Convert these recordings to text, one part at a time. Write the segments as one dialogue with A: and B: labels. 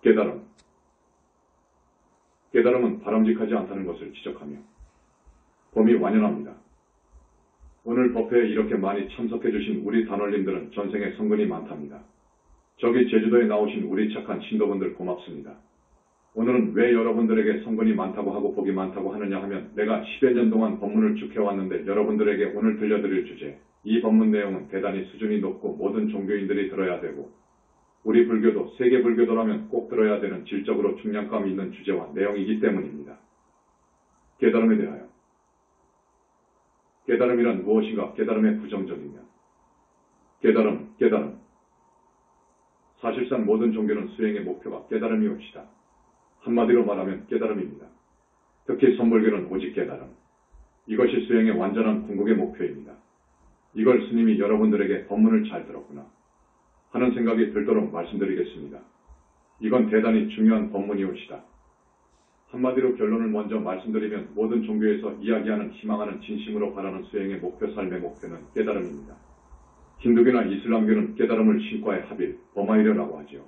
A: 깨달음. 깨달음은 바람직하지 않다는 것을 지적하며 범이 완연합니다. 오늘 법회에 이렇게 많이 참석해주신 우리 단원님들은 전생에 성근이 많답니다. 저기 제주도에 나오신 우리 착한 신도분들 고맙습니다. 오늘은 왜 여러분들에게 성근이 많다고 하고 복이 많다고 하느냐 하면 내가 10여 년 동안 법문을 쭉 해왔는데 여러분들에게 오늘 들려드릴 주제, 이 법문 내용은 대단히 수준이 높고 모든 종교인들이 들어야 되고 우리 불교도 세계 불교도라면 꼭 들어야 되는 질적으로 중량감 있는 주제와 내용이기 때문입니다. 깨달음에 대하여. 깨달음이란 무엇인가? 깨달음의 부정적이면 깨달음. 사실상 모든 종교는 수행의 목표가 깨달음이옵시다. 한마디로 말하면 깨달음입니다. 특히 선불교는 오직 깨달음. 이것이 수행의 완전한 궁극의 목표입니다. 이걸 스님이 여러분들에게 법문을 잘 들었구나 하는 생각이 들도록 말씀드리겠습니다. 이건 대단히 중요한 법문이옵시다. 한마디로 결론을 먼저 말씀드리면 모든 종교에서 이야기하는 희망하는 진심으로 바라는 수행의 목표, 삶의 목표는 깨달음입니다. 힌두교나 이슬람교는 깨달음을 신과의 합일, 버마이려라고 하지요.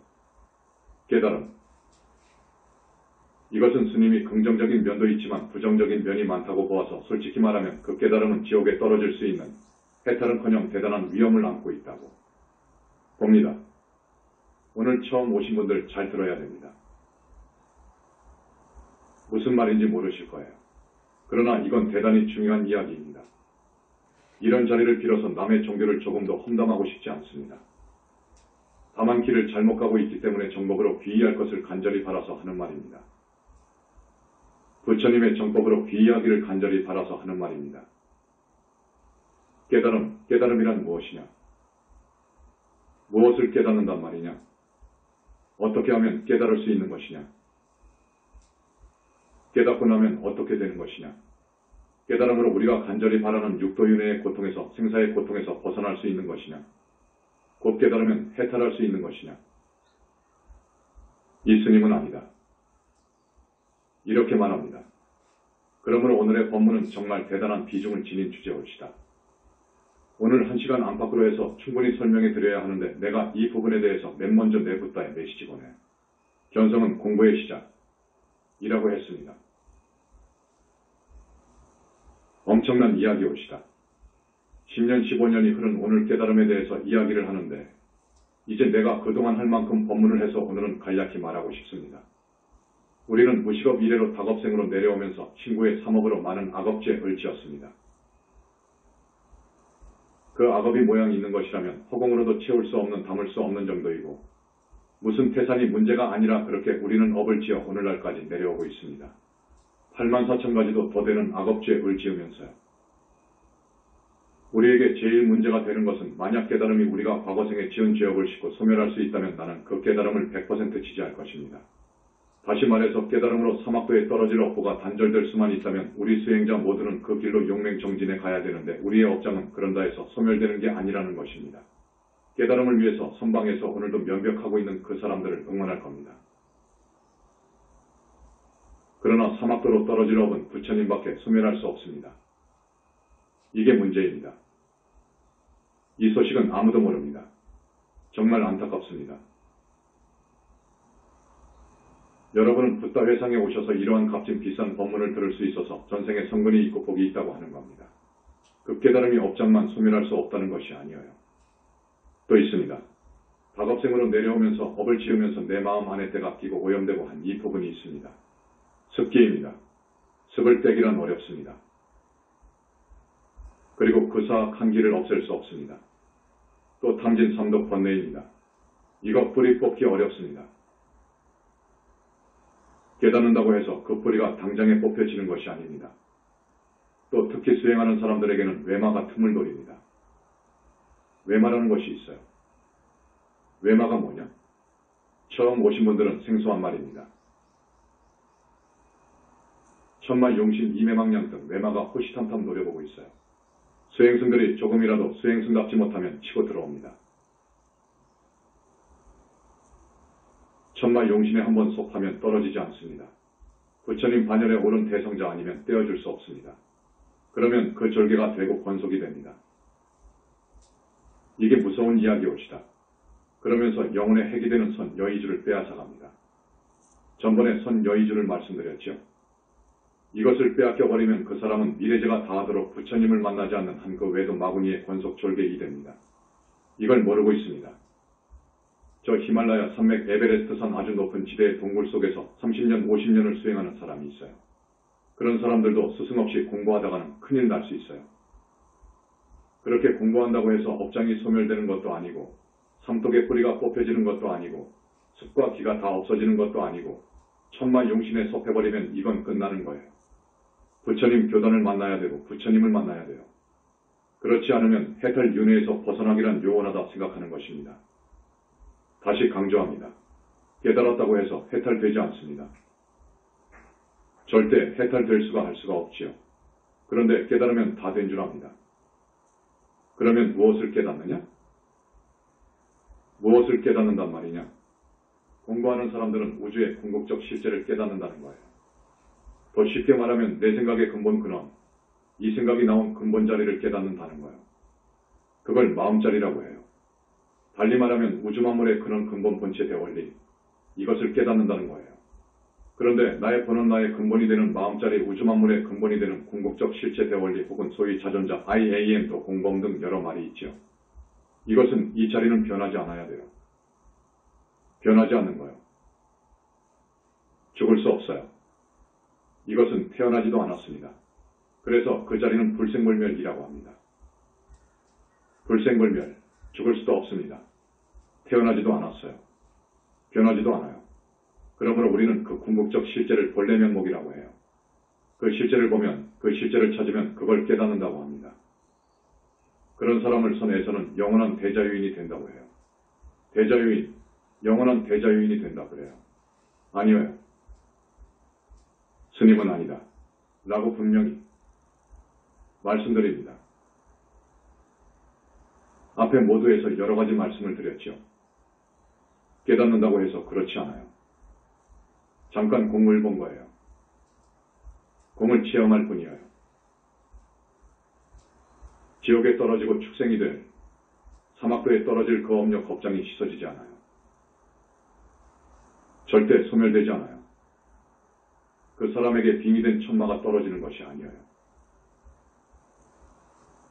A: 깨달음. 이것은 스님이 긍정적인 면도 있지만 부정적인 면이 많다고 보아서 솔직히 말하면 그 깨달음은 지옥에 떨어질 수 있는 해탈은커녕 대단한 위험을 안고 있다고 봅니다. 오늘 처음 오신 분들 잘 들어야 됩니다. 무슨 말인지 모르실 거예요. 그러나 이건 대단히 중요한 이야기입니다. 이런 자리를 빌어서 남의 종교를 조금도 험담하고 싶지 않습니다. 다만 길을 잘못 가고 있기 때문에 정법으로 귀의할 것을 간절히 바라서 하는 말입니다. 부처님의 정법으로 귀의하기를 간절히 바라서 하는 말입니다. 깨달음이란 무엇이냐? 무엇을 깨닫는단 말이냐? 어떻게 하면 깨달을 수 있는 것이냐? 깨닫고 나면 어떻게 되는 것이냐? 깨달음으로 우리가 간절히 바라는 육도윤회의 고통에서 생사의 고통에서 벗어날 수 있는 것이냐? 곧 깨달으면 해탈할 수 있는 것이냐? 이 스님은 아니다. 이렇게 말합니다. 그러므로 오늘의 법문은 정말 대단한 비중을 지닌 주제올시다. 오늘 1시간 안팎으로 해서 충분히 설명해 드려야 하는데 내가 이 부분에 대해서 맨 먼저 내붓다에 메시지 보내. 견성은 공부의 시작이라고 했습니다. 엄청난 이야기올시다. 10년, 15년이 흐른 오늘 깨달음에 대해서 이야기를 하는데 이제 내가 그동안 할 만큼 법문을 해서 오늘은 간략히 말하고 싶습니다. 우리는 무식업 이래로 닭업생으로 내려오면서 친구의 삼업으로 많은 악업죄를 지었습니다. 그 악업이 모양이 있는 것이라면 허공으로도 채울 수 없는 담을 수 없는 정도이고 무슨 태산이 문제가 아니라 그렇게 우리는 업을 지어 오늘날까지 내려오고 있습니다. 84,000가지도 더 되는 악업죄를 지으면서요. 우리에게 제일 문제가 되는 것은 만약 깨달음이 우리가 과거생에 지은 죄업을 싣고 소멸할 수 있다면 나는 그 깨달음을 100% 지지할 것입니다. 다시 말해서 깨달음으로 사막도에 떨어질 업보가 단절될 수만 있다면 우리 수행자 모두는 그 길로 용맹정진에 가야 되는데 우리의 업장은 그런다 해서 소멸되는 게 아니라는 것입니다. 깨달음을 위해서 선방에서 오늘도 면벽하고 있는 그 사람들을 응원할 겁니다. 그러나 사막도로 떨어질 업은 부처님밖에 소멸할 수 없습니다. 이게 문제입니다. 이 소식은 아무도 모릅니다. 정말 안타깝습니다. 여러분은 붓다 회상에 오셔서 이러한 값진 비싼 법문을 들을 수 있어서 전생에 성근이 있고 복이 있다고 하는 겁니다. 그 깨달음이 업장만 소멸할 수 없다는 것이 아니에요. 또 있습니다. 닭업생으로 내려오면서 업을 지으면서 내 마음 안에 때가 끼고 오염되고 한 이 부분이 있습니다. 습기입니다. 습을 떼기란 어렵습니다. 그리고 그 사악한 기를 없앨 수 없습니다. 또 탐진 삼독 번뇌입니다. 이거 뿌리 뽑기 어렵습니다. 깨닫는다고 해서 그 뿌리가 당장에 뽑혀지는 것이 아닙니다. 또 특히 수행하는 사람들에게는 외마가 틈을 노립니다. 외마라는 것이 있어요. 외마가 뭐냐? 처음 오신 분들은 생소한 말입니다. 천마, 용신, 이매망량 등 외마가 호시탐탐 노려보고 있어요. 수행승들이 조금이라도 수행승답지 못하면 치고 들어옵니다. 천마 용신에 한번 속하면 떨어지지 않습니다. 부처님 반열에 오른 대성자 아니면 떼어줄 수 없습니다. 그러면 그 절개가 되고 권속이 됩니다. 이게 무서운 이야기옵시다. 그러면서 영혼의 핵이 되는 선 여의주를 빼앗아갑니다. 전번에 선 여의주를 말씀드렸죠. 이것을 빼앗겨버리면 그 사람은 미래제가 다하도록 부처님을 만나지 않는 한 그 외도 마구니의 권속 졸개이 됩니다. 이걸 모르고 있습니다. 저 히말라야 산맥 에베레스트산 아주 높은 지대의 동굴 속에서 30년, 50년을 수행하는 사람이 있어요. 그런 사람들도 스승 없이 공부하다가는 큰일 날 수 있어요. 그렇게 공부한다고 해서 업장이 소멸되는 것도 아니고 삼독의 뿌리가 뽑혀지는 것도 아니고 습과 기가 다 없어지는 것도 아니고 천마 용신에 섭해버리면 이건 끝나는 거예요. 부처님 교단을 만나야 되고 부처님을 만나야 돼요. 그렇지 않으면 해탈 윤회에서 벗어나기란 요원하다 생각하는 것입니다. 다시 강조합니다. 깨달았다고 해서 해탈되지 않습니다. 절대 해탈될 수가 할 수가 없지요. 그런데 깨달으면 다 된 줄 압니다. 그러면 무엇을 깨닫느냐? 무엇을 깨닫는단 말이냐? 공부하는 사람들은 우주의 궁극적 실제를 깨닫는다는 거예요. 더 쉽게 말하면 내 생각의 근본 근원, 이 생각이 나온 근본 자리를 깨닫는다는 거예요. 그걸 마음자리라고 해요. 달리 말하면 우주 만물의 근원 근본 본체 대원리, 이것을 깨닫는다는 거예요. 그런데 나의 본원 나의 근본이 되는 마음자리 우주 만물의 근본이 되는 궁극적 실체 대원리 혹은 소위 자존자 IAM도 공범 등 여러 말이 있죠. 이것은 이 자리는 변하지 않아야 돼요. 변하지 않는 거예요. 죽을 수 없어요. 이것은 태어나지도 않았습니다. 그래서 그 자리는 불생불멸이라고 합니다. 불생불멸, 죽을 수도 없습니다. 태어나지도 않았어요. 변하지도 않아요. 그러므로 우리는 그 궁극적 실제를 본래 면목이라고 해요. 그 실제를 보면, 그 실제를 찾으면 그걸 깨닫는다고 합니다. 그런 사람을 선에서는 영원한 대자유인이 된다고 해요. 대자유인, 영원한 대자유인이 된다 그래요. 아니에요. 스님은 아니다. 라고 분명히 말씀드립니다. 앞에 모두에서 여러 가지 말씀을 드렸죠. 깨닫는다고 해서 그렇지 않아요. 잠깐 공을 본 거예요. 공을 체험할 뿐이에요. 지옥에 떨어지고 축생이 될 사막도에 떨어질 그 업력 겁장이 씻어지지 않아요. 절대 소멸되지 않아요. 그 사람에게 빙이 된 천마가 떨어지는 것이 아니에요.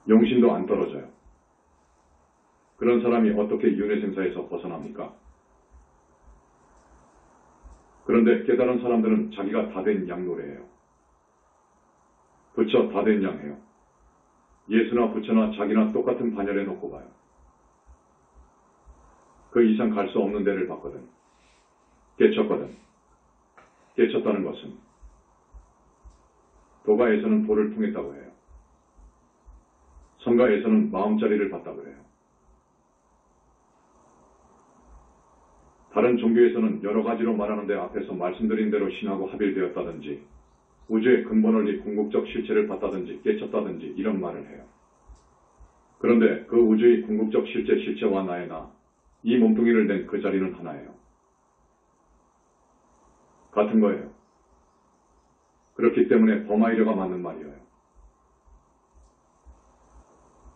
A: 용신도 안 떨어져요. 그런 사람이 어떻게 윤회생사에서 벗어납니까? 그런데 깨달은 사람들은 자기가 다 된 양 노래해요. 부처 다 된 양 해요. 예수나 부처나 자기나 똑같은 반열에 놓고 봐요. 그 이상 갈 수 없는 데를 봤거든. 깨쳤거든. 깨쳤다는 것은 도가에서는 도를 통했다고 해요. 성가에서는 마음자리를 봤다고 해요. 다른 종교에서는 여러 가지로 말하는데 앞에서 말씀드린 대로 신하고 합일되었다든지 우주의 근본 원리 궁극적 실체를 봤다든지 깨쳤다든지 이런 말을 해요. 그런데 그 우주의 궁극적 실체와 나의 나, 이 몸뚱이를 낸 그 자리는 하나예요. 같은 거예요. 그렇기 때문에 범하이려가 맞는 말이에요.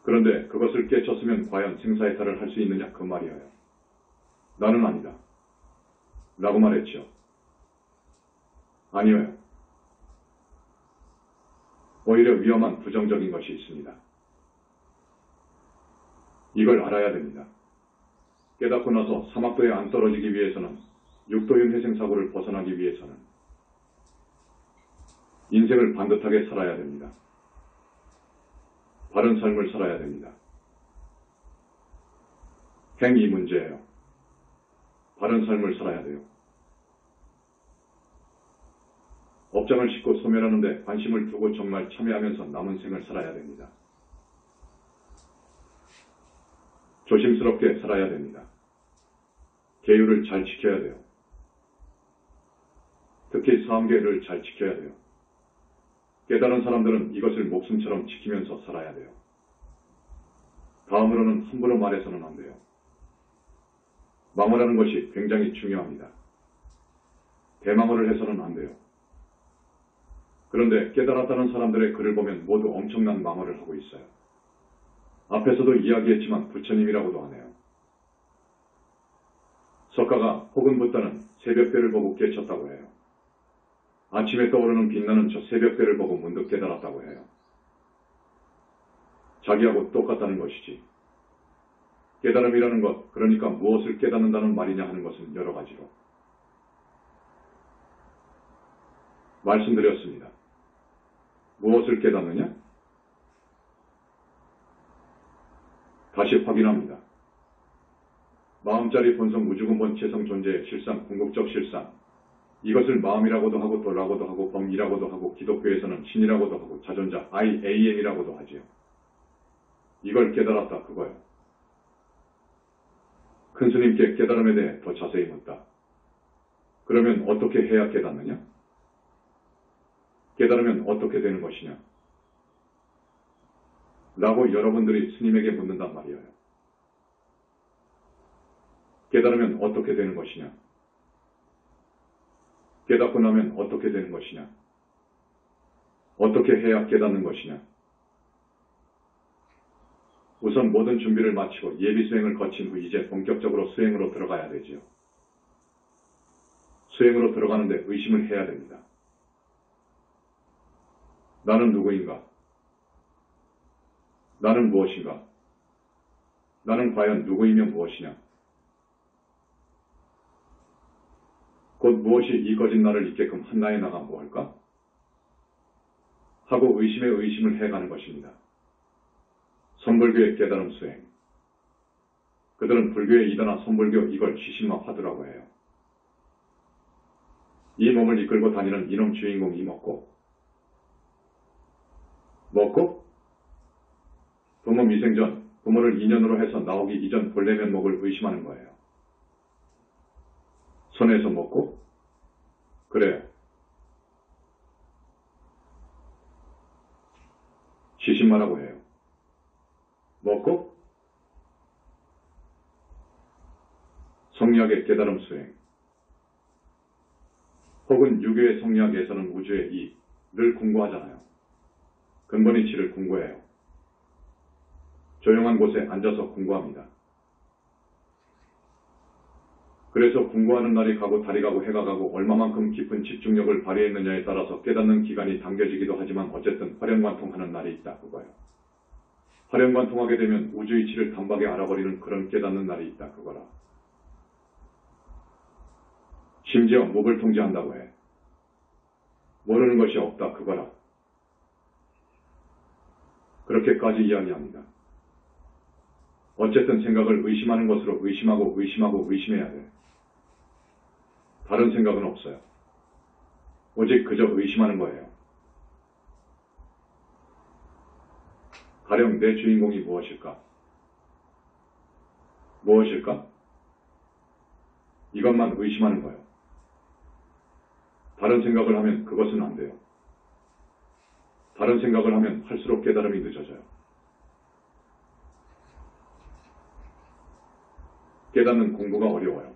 A: 그런데 그것을 깨쳤으면 과연 생사해탈을 할 수 있느냐 그 말이에요. 나는 아니다. 라고 말했죠. 아니에요. 오히려 위험한 부정적인 것이 있습니다. 이걸 알아야 됩니다. 깨닫고 나서 사막도에 안 떨어지기 위해서는 육도윤 회생사고를 벗어나기 위해서는 인생을 반듯하게 살아야 됩니다. 바른 삶을 살아야 됩니다. 행이 문제예요. 바른 삶을 살아야 돼요. 업장을 싣고 소멸하는데 관심을 두고 정말 참여하면서 남은 생을 살아야 됩니다. 조심스럽게 살아야 됩니다. 계율을 잘 지켜야 돼요. 특히 사암계를 잘 지켜야 돼요. 깨달은 사람들은 이것을 목숨처럼 지키면서 살아야 돼요. 다음으로는 함부로 말해서는 안 돼요. 망언하는 것이 굉장히 중요합니다. 대망언을 해서는 안 돼요. 그런데 깨달았다는 사람들의 글을 보면 모두 엄청난 망언을 하고 있어요. 앞에서도 이야기했지만 부처님이라고도 하네요. 석가가 혹은 붓다는 새벽별을 보고 깨쳤다고 해요. 아침에 떠오르는 빛나는 저 새벽별을 보고 문득 깨달았다고 해요. 자기하고 똑같다는 것이지. 깨달음이라는 것, 그러니까 무엇을 깨닫는다는 말이냐 하는 것은 여러 가지로. 말씀드렸습니다. 무엇을 깨닫느냐? 다시 확인합니다. 마음자리 본성 우주근본 체성 존재의 실상, 궁극적 실상. 이것을 마음이라고도 하고 도라고도 하고 범이라고도 하고 기독교에서는 신이라고도 하고 자존자 IAM이라고도 하지요. 이걸 깨달았다 그거요. 큰 스님께 깨달음에 대해 더 자세히 묻다. 그러면 어떻게 해야 깨닫느냐? 깨달으면 어떻게 되는 것이냐? 라고 여러분들이 스님에게 묻는단 말이에요. 깨달으면 어떻게 되는 것이냐? 깨닫고 나면 어떻게 되는 것이냐? 어떻게 해야 깨닫는 것이냐? 우선 모든 준비를 마치고 예비 수행을 거친 후 이제 본격적으로 수행으로 들어가야 되지요. 수행으로 들어가는데 의심을 해야 됩니다. 나는 누구인가? 나는 무엇인가? 나는 과연 누구이며 무엇이냐? 곧 무엇이 이 거짓 나를 있게끔 한나에 나가 뭐할까? 하고 의심에 의심을 해가는 것입니다. 선불교의 깨달음 수행. 그들은 불교의 이단아 선불교 이걸 지심마화두라고 해요. 이 몸을 이끌고 다니는 이놈 주인공이 먹고 부모 미생전, 부모를 인연으로 해서 나오기 이전 본래 면목을 의심하는 거예요. 손에서 먹고? 그래요. 지심마라고 해요. 먹고? 성리학의 깨달음 수행. 혹은 유교의 성리학에서는 우주의 이를 공부하잖아요. 근본 이치를 공부해요. 조용한 곳에 앉아서 공부합니다. 그래서 공부하는 날이 가고 달이 가고 해가 가고 얼마만큼 깊은 집중력을 발휘했느냐에 따라서 깨닫는 기간이 당겨지기도 하지만 어쨌든 활용관통하는 날이 있다 그거예요. 활용관통하게 되면 우주 이치를 단박에 알아버리는 그런 깨닫는 날이 있다 그거라. 심지어 목을 통제한다고 해. 모르는 것이 없다 그거라. 그렇게까지 이야기합니다. 어쨌든 생각을 의심하는 것으로 의심하고 의심하고 의심해야 돼. 다른 생각은 없어요. 오직 그저 의심하는 거예요. 가령 내 주인공이 무엇일까? 무엇일까? 이것만 의심하는 거예요. 다른 생각을 하면 그것은 안 돼요. 다른 생각을 하면 할수록 깨달음이 늦어져요. 깨닫는 공부가 어려워요.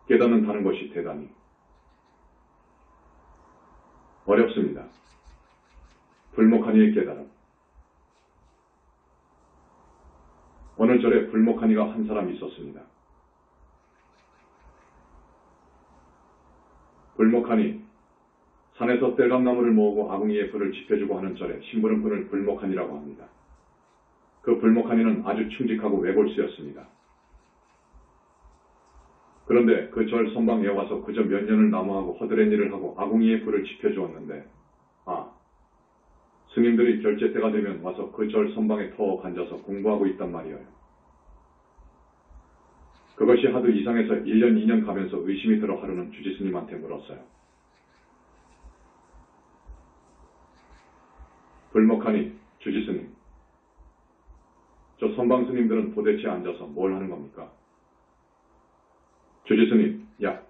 A: 깨닫는다는 것이 대단히 어렵습니다. 불목하니의 깨달음. 어느 절에 불목하니가 한 사람이 있었습니다. 불목하니 산에서 뗄감나무를 모으고 아궁이에 불을 지펴주고 하는 절에 심부름꾼을 불목하니라고 합니다. 그 불목하니는 아주 충직하고 외골수였습니다. 그런데 그 절 선방에 와서 그저 몇 년을 나무하고 허드렛 일을 하고 아궁이에 불을 지펴주었는데 스님들이 결제 때가 되면 와서 그 절 선방에 턱 앉아서 공부하고 있단 말이에요. 그것이 하도 이상해서 1년 2년 가면서 의심이 들어 하루는 주지스님한테 물었어요. 불목하니 주지스님, 저 선방스님들은 도대체 앉아서 뭘 하는 겁니까? 주지스님, 야,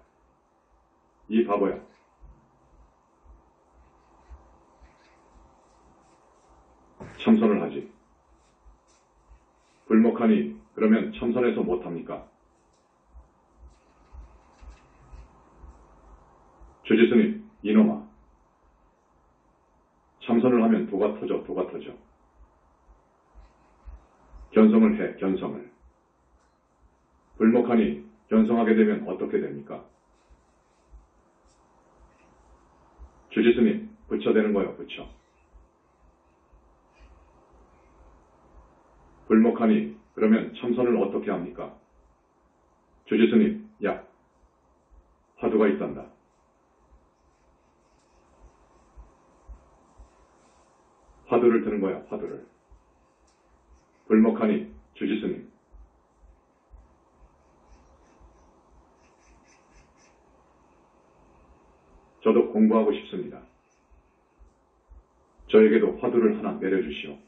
A: 이 바보야. 참선을 하지. 불목하니 그러면 참선해서 못합니까? 주지스님, 이놈아. 참선을 하면 도가 터져. 견성을 해, 견성을. 불목하니 견성하게 되면 어떻게 됩니까? 주지스님, 부처되는 거요, 부처. 불목하니 그러면 참선을 어떻게 합니까? 주지스님, 야, 화두가 있단다. 화두를 드는 거야, 화두를. 불목하니 주지스님. 저도 공부하고 싶습니다. 저에게도 화두를 하나 내려주시오.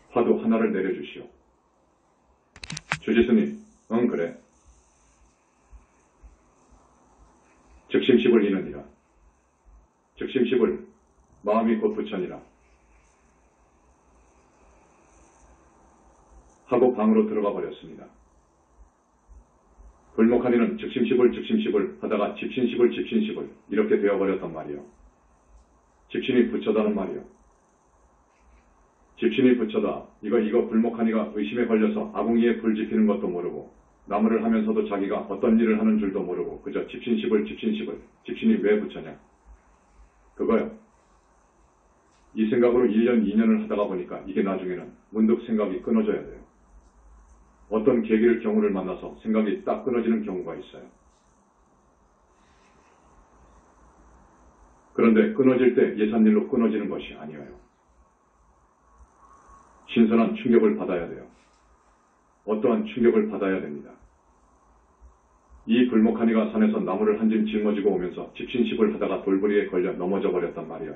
A: 화두 하나를 내려주시오. 주지스님, 응 그래. 즉심십을 이느니라. 즉심십을 마음이 곧 부처니라. 하고 방으로 들어가 버렸습니다. 불목하니는 즉심십을 하다가 집신십을 이렇게 되어버렸단 말이요. 집신이 부처다는 말이요. 집신이 부처다. 이거 불목하니가 의심에 걸려서 아궁이에 불 지피는 것도 모르고 나무를 하면서도 자기가 어떤 일을 하는 줄도 모르고 그저 집신십을 집신이 왜 부처냐. 그거요. 이 생각으로 1년, 2년을 하다가 보니까 이게 나중에는 문득 생각이 끊어져야 돼요. 어떤 계기를 경우를 만나서 생각이 딱 끊어지는 경우가 있어요. 그런데 끊어질 때 예산일로 끊어지는 것이 아니에요. 신선한 충격을 받아야 돼요. 어떠한 충격을 받아야 됩니다. 이 불목하니가 산에서 나무를 한 짐 짊어지고 오면서 집신십을 하다가 돌부리에 걸려 넘어져 버렸단 말이에요.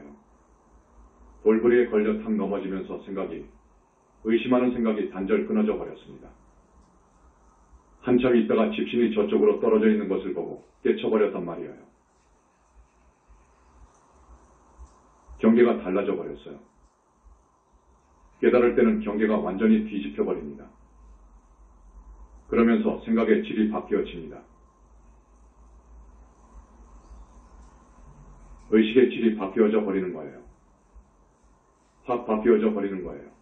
A: 돌부리에 걸려 탁 넘어지면서 의심하는 생각이 단절 끊어져 버렸습니다. 한참 있다가 집신이 저쪽으로 떨어져 있는 것을 보고 깨쳐버렸단 말이에요. 경계가 달라져 버렸어요. 깨달을 때는 경계가 완전히 뒤집혀 버립니다. 그러면서 생각의 질이 바뀌어집니다. 의식의 질이 바뀌어져 버리는 거예요. 확 바뀌어져 버리는 거예요.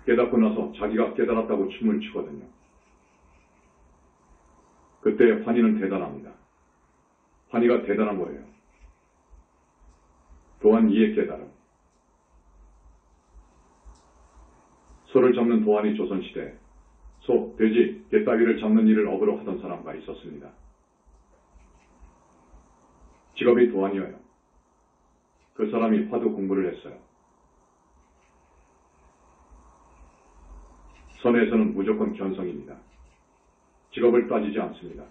A: 깨닫고 나서 자기가 깨달았다고 춤을 추거든요. 그때 환희는 대단합니다. 환희가 대단한 거예요. 도한 이의 깨달음. 소를 잡는 도한이 조선시대 소, 돼지, 개 따위를 잡는 일을 업으로 하던 사람가 있었습니다. 직업이 도한이어요. 그 사람이 화두 공부를 했어요. 선에서는 무조건 견성입니다. 직업을 따지지 않습니다.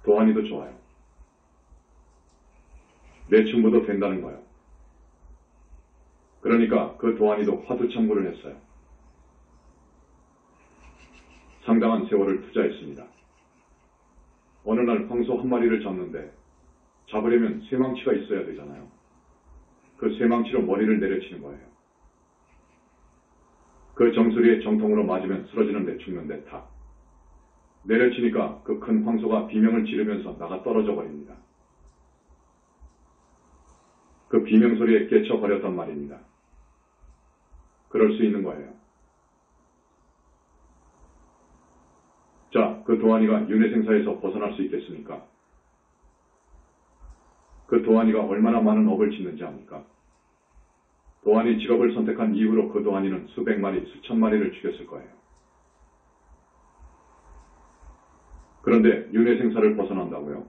A: 도한이도 좋아요. 내충부도 된다는 거예요. 그러니까 그 도한이도 화두 참고를 했어요. 상당한 세월을 투자했습니다. 어느 날 황소 한 마리를 잡는데 잡으려면 쇠망치가 있어야 되잖아요. 그 쇠망치로 머리를 내려치는 거예요. 그 정수리에 정통으로 맞으면 쓰러지는데 죽는데 탁. 내려치니까 그 큰 황소가 비명을 지르면서 나가 떨어져 버립니다. 그 비명 소리에 깨쳐버렸단 말입니다. 그럴 수 있는 거예요. 자, 그 도한이가 윤회생사에서 벗어날 수 있겠습니까? 그 도한이가 얼마나 많은 업을 짓는지 압니까? 도한이 직업을 선택한 이후로 그 도한이는 수백 마리, 수천 마리를 죽였을 거예요. 그런데 윤회생사를 벗어난다고요?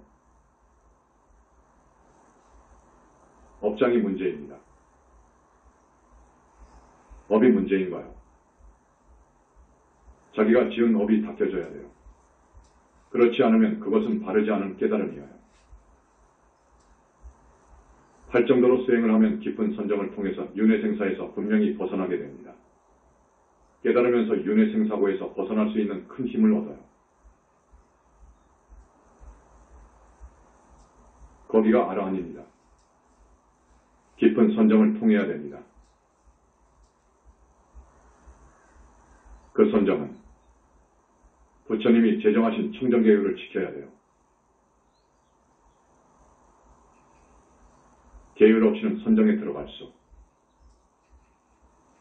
A: 업장이 문제입니다. 업이 문제인 거예요. 자기가 지은 업이 닦여져야 돼요. 그렇지 않으면 그것은 바르지 않은 깨달음이에요. 할 정도로 수행을 하면 깊은 선정을 통해서 윤회생사에서 분명히 벗어나게 됩니다. 깨달으면서 윤회생사고에서 벗어날 수 있는 큰 힘을 얻어요. 거기가 아라한입니다. 깊은 선정을 통해야 됩니다. 그 선정은 부처님이 제정하신 청정계율을 지켜야 돼요. 계율 없이는 선정에 들어갈 수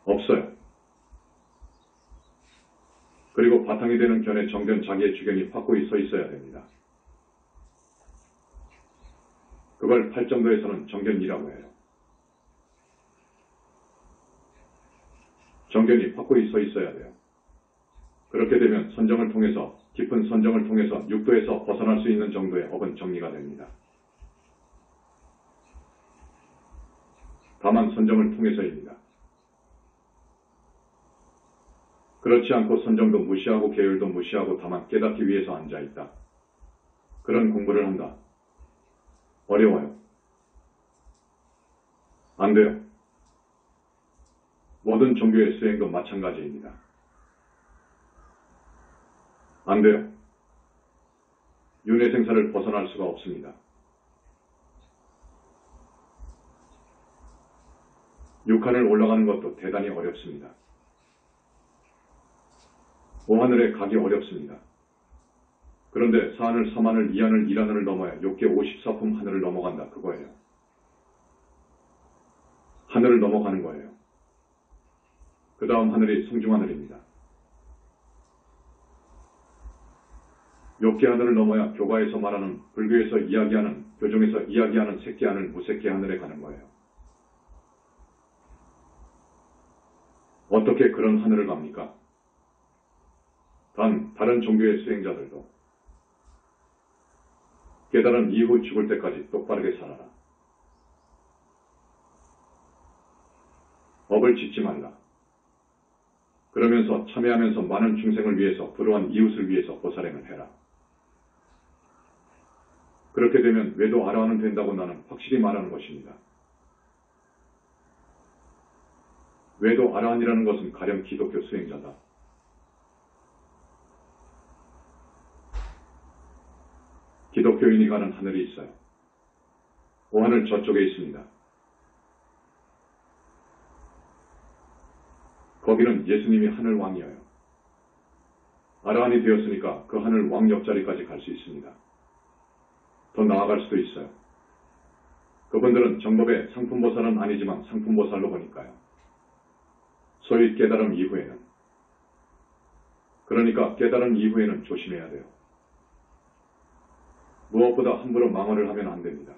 A: 없어요. 그리고 바탕이 되는 견해 정견 자기의 주견이 확고히 서 있어야 됩니다. 그걸 팔정도에서는 정견이라고 해요. 정견이 확고히 서 있어야 돼요. 그렇게 되면 선정을 통해서, 깊은 선정을 통해서 육도에서 벗어날 수 있는 정도의 업은 정리가 됩니다. 다만 선정을 통해서입니다. 그렇지 않고 선정도 무시하고 계율도 무시하고 다만 깨닫기 위해서 앉아있다. 그런 공부를 한다. 어려워요. 안 돼요. 모든 종교의 수행도 마찬가지입니다. 안 돼요. 윤회생사를 벗어날 수가 없습니다. 육하늘 올라가는 것도 대단히 어렵습니다. 오하늘에 가기 어렵습니다. 그런데 사하늘, 삼하늘, 이하늘, 일하늘을 넘어야 욕계 54품 하늘을 넘어간다. 그거예요. 하늘을 넘어가는 거예요. 그 다음 하늘이 성중하늘입니다. 욕계 하늘을 넘어야 교가에서 말하는, 불교에서 이야기하는, 교종에서 이야기하는 색계 하늘, 무색계 하늘에 가는 거예요. 어떻게 그런 하늘을 갑니까? 단 다른 종교의 수행자들도 깨달은 이후 죽을 때까지 똑바르게 살아라. 업을 짓지 말라. 그러면서 참여하면서 많은 중생을 위해서, 불우한 이웃을 위해서 보살행을 해라. 그렇게 되면 외도 아라한은 된다고 나는 확실히 말하는 것입니다. 외도 아라한이라는 것은 가령 기독교 수행자다. 기독교인이 가는 하늘이 있어요. 오하늘 저쪽에 있습니다. 거기는 예수님이 하늘 왕이에요. 아라한이 되었으니까 그 하늘 왕 옆자리까지 갈 수 있습니다. 더 나아갈 수도 있어요. 그분들은 정법의 상품보살은 아니지만 상품보살로 보니까요. 소위 깨달음 이후에는. 그러니까 깨달음 이후에는 조심해야 돼요. 무엇보다 함부로 망언을 하면 안 됩니다.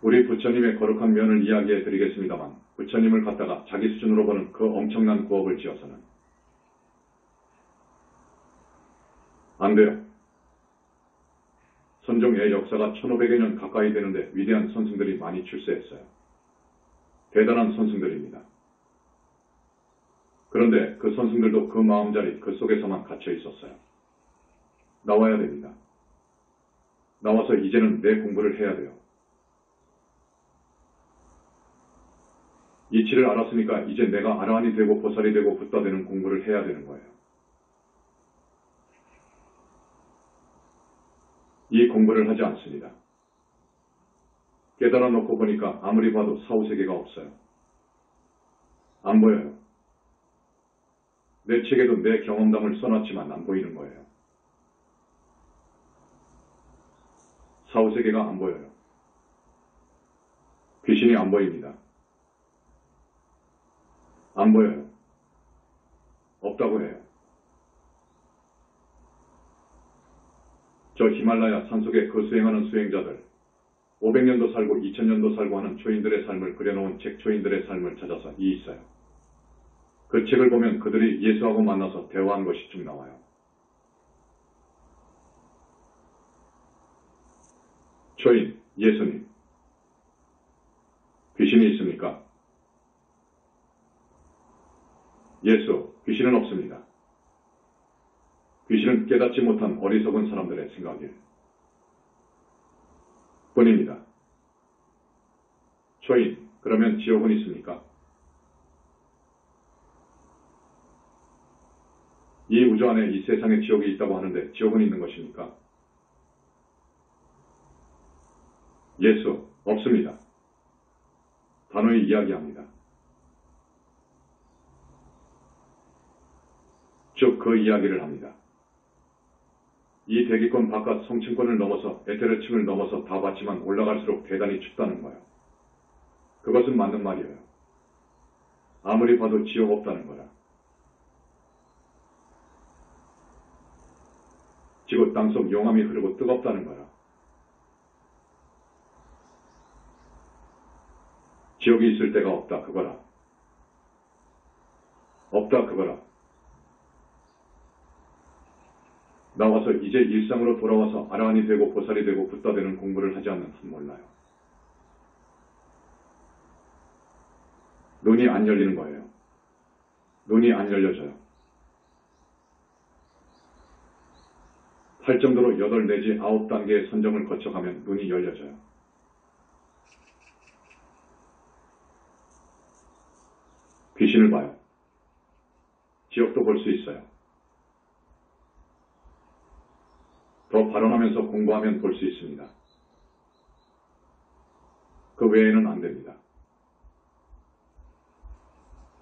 A: 우리 부처님의 거룩한 면을 이야기해 드리겠습니다만 부처님을 갖다가 자기 수준으로 보는 그 엄청난 구업을 지어서는 안 돼요. 선종의 역사가 1500여 년 가까이 되는데 위대한 선승들이 많이 출세했어요. 대단한 선승들입니다. 그런데 그 선승들도 그 마음자리 그 속에서만 갇혀 있었어요. 나와야 됩니다. 나와서 이제는 내 공부를 해야 돼요. 이치를 알았으니까 이제 내가 아라한이 되고 보살이 되고 붓다 되는 공부를 해야 되는 거예요. 이 공부를 하지 않습니다. 깨달아 놓고 보니까 아무리 봐도 사후세계가 없어요. 안 보여요. 내 책에도 내 경험담을 써놨지만 안 보이는 거예요. 사후세계가 안 보여요. 귀신이 안 보입니다. 안 보여요. 없다고 해요. 저 히말라야 산속에 그 수행하는 수행자들 500년도 살고 2000년도 살고 하는 초인들의 삶을 그려놓은 책 초인들의 삶을 찾아서 있어요. 그 책을 보면 그들이 예수하고 만나서 대화한 것이 쭉 나와요. 초인, 예수님. 귀신이 있습니까? 예수, 귀신은 없습니다. 귀신은 깨닫지 못한 어리석은 사람들의 생각일 뿐입니다. 초인, 그러면 지옥은 있습니까? 이 우주 안에 이 세상에 지옥이 있다고 하는데 지옥은 있는 것입니까? 예수, 없습니다. 단호히 이야기합니다. 쭉 그 이야기를 합니다. 이 대기권 바깥 성층권을 넘어서 에테르층을 넘어서 다 봤지만 올라갈수록 대단히 춥다는 거예요. 그것은 맞는 말이에요. 아무리 봐도 지옥 없다는 거라. 지구 땅속 용암이 흐르고 뜨겁다는 거라. 지옥이 있을 데가 없다 그거라. 없다 그거라. 나와서 이제 일상으로 돌아와서 아라한이 되고 보살이 되고 붓다 되는 공부를 하지 않는 한 몰라요. 눈이 안 열리는 거예요. 눈이 안 열려져요. 할 정도로 8 내지 9단계의 선정을 거쳐가면 눈이 열려져요. 귀신을 봐요. 지옥도 볼 수 있어요. 더 발언하면서 공부하면 볼 수 있습니다. 그 외에는 안 됩니다.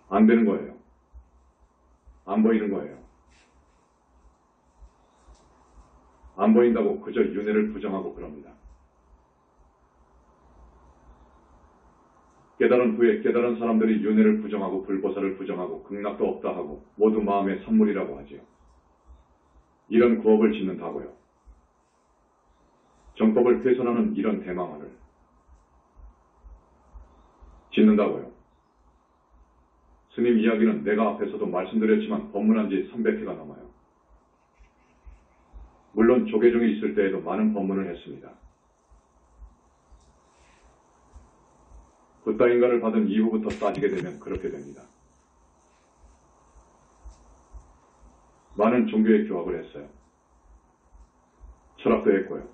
A: 안 되는 거예요. 안 보이는 거예요. 안 보인다고 그저 윤회를 부정하고 그럽니다. 깨달은 후에 깨달은 사람들이 윤회를 부정하고 불보살을 부정하고 극락도 없다 하고 모두 마음의 산물이라고 하지요. 이런 구업을 짓는다고요. 정법을 훼손하는 이런 대망언을 짓는다고요. 스님 이야기는 내가 앞에서도 말씀드렸지만 법문한 지 300회가 넘어요. 물론 조계종이 있을 때에도 많은 법문을 했습니다. 붓다 인간을 받은 이후부터 따지게 되면 그렇게 됩니다. 많은 종교에 교합을 했어요. 철학도 했고요.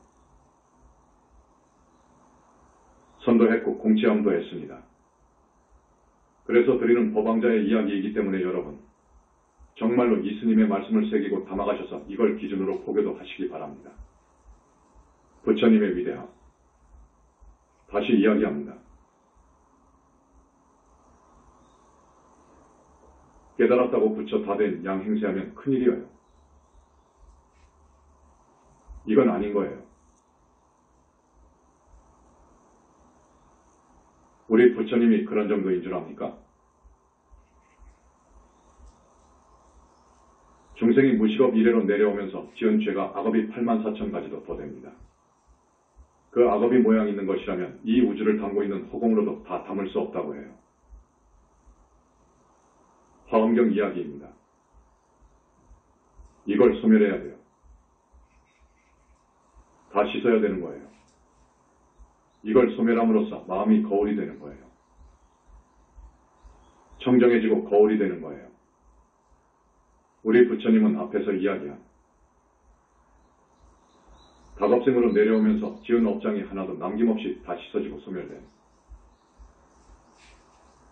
A: 선도했고 공치함도 했습니다. 그래서 드리는 법왕자의 이야기이기 때문에 여러분 정말로 이 스님의 말씀을 새기고 담아가셔서 이걸 기준으로 포교도 하시기 바랍니다. 부처님의 위대함 다시 이야기합니다. 깨달았다고 부처 다 된 양 행세하면 큰일이에요. 이건 아닌 거예요. 우리 부처님이 그런 정도인 줄 압니까? 중생이 무식업 이래로 내려오면서 지은 죄가 악업이 84,000가지도 더 됩니다. 그 악업이 모양 있는 것이라면 이 우주를 담고 있는 허공으로도 다 담을 수 없다고 해요. 화엄경 이야기입니다. 이걸 소멸해야 돼요. 다 씻어야 되는 거예요. 이걸 소멸함으로써 마음이 거울이 되는 거예요. 청정해지고 거울이 되는 거예요. 우리 부처님은 앞에서 이야기한 다급생으로 내려오면서 지은 업장이 하나도 남김없이 다 씻어지고 소멸된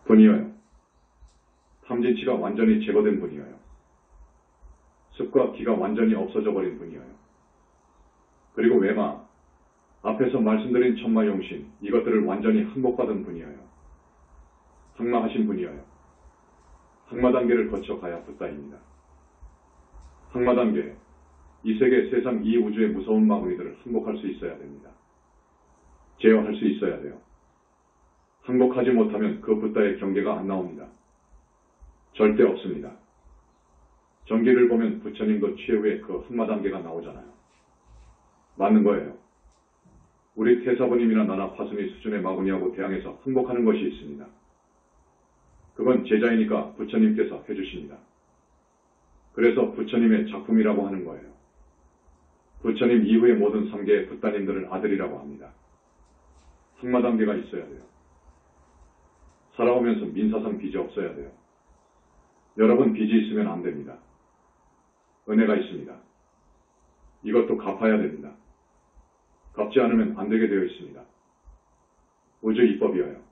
A: 분이어요. 탐진치가 완전히 제거된 분이어요. 습과 기가 완전히 없어져 버린 분이어요. 그리고 외마, 앞에서 말씀드린 천마용신, 이것들을 완전히 항복받은 분이어요. 항마하신 분이어요. 항마 단계를 거쳐 가야 붓다입니다. 항마 단계, 이 세계, 세상, 이 우주의 무서운 마구니들을 항복할 수 있어야 됩니다. 제어할 수 있어야 돼요. 항복하지 못하면 그 붓다의 경계가 안 나옵니다. 절대 없습니다. 전기를 보면 부처님도 최후의 그 항마 단계가 나오잖아요. 맞는 거예요. 우리 태사부님이나 나나 파순이 수준의 마구니하고 대항해서 항복하는 것이 있습니다. 그건 제자이니까 부처님께서 해주십니다. 그래서 부처님의 작품이라고 하는 거예요. 부처님 이후의 모든 3계의 붓다님들을 아들이라고 합니다. 항마 단계가 있어야 돼요. 살아오면서 민사상 빚이 없어야 돼요. 여러분 빚이 있으면 안 됩니다. 은혜가 있습니다. 이것도 갚아야 됩니다. 갚지 않으면 안 되게 되어 있습니다. 우주 입법이어요.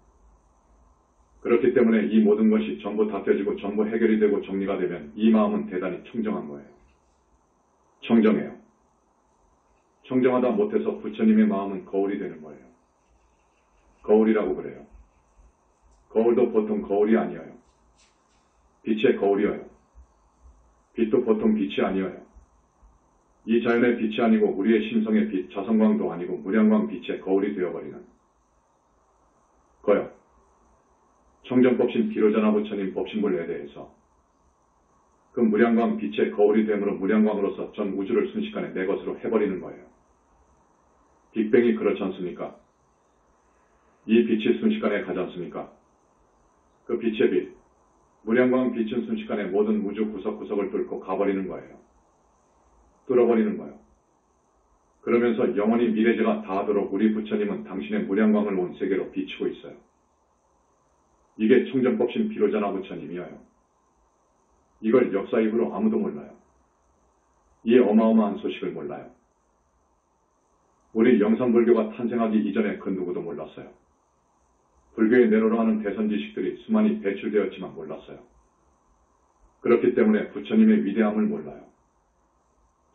A: 그렇기 때문에 이 모든 것이 전부 다 펴지고 전부 해결이 되고 정리가 되면 이 마음은 대단히 청정한 거예요. 청정해요. 청정하다 못해서 부처님의 마음은 거울이 되는 거예요. 거울이라고 그래요. 거울도 보통 거울이 아니어요. 빛의 거울이어요. 빛도 보통 빛이 아니어요. 이 자연의 빛이 아니고 우리의 심성의 빛, 자성광도 아니고 무량광 빛의 거울이 되어버리는 거요. 청정법신 비로자나 부처님 법신불에 대해서 그 무량광 빛의 거울이 됨으로 무량광으로서 전 우주를 순식간에 내 것으로 해버리는 거예요. 빅뱅이 그렇지 않습니까? 이 빛이 순식간에 가지 않습니까? 그 빛의 빛, 무량광 빛은 순식간에 모든 우주 구석구석을 뚫고 가버리는 거예요. 뚫어버리는 거예요. 그러면서 영원히 미래제가 다하도록 우리 부처님은 당신의 무량광을 온 세계로 비추고 있어요. 이게 청정법신 비로자나 부처님이에요. 이걸 역사 이후로 아무도 몰라요. 이 어마어마한 소식을 몰라요. 우리 영산불교가 탄생하기 이전에 그 누구도 몰랐어요. 불교에 내로라 하는 대선 지식들이 수많이 배출되었지만 몰랐어요. 그렇기 때문에 부처님의 위대함을 몰라요.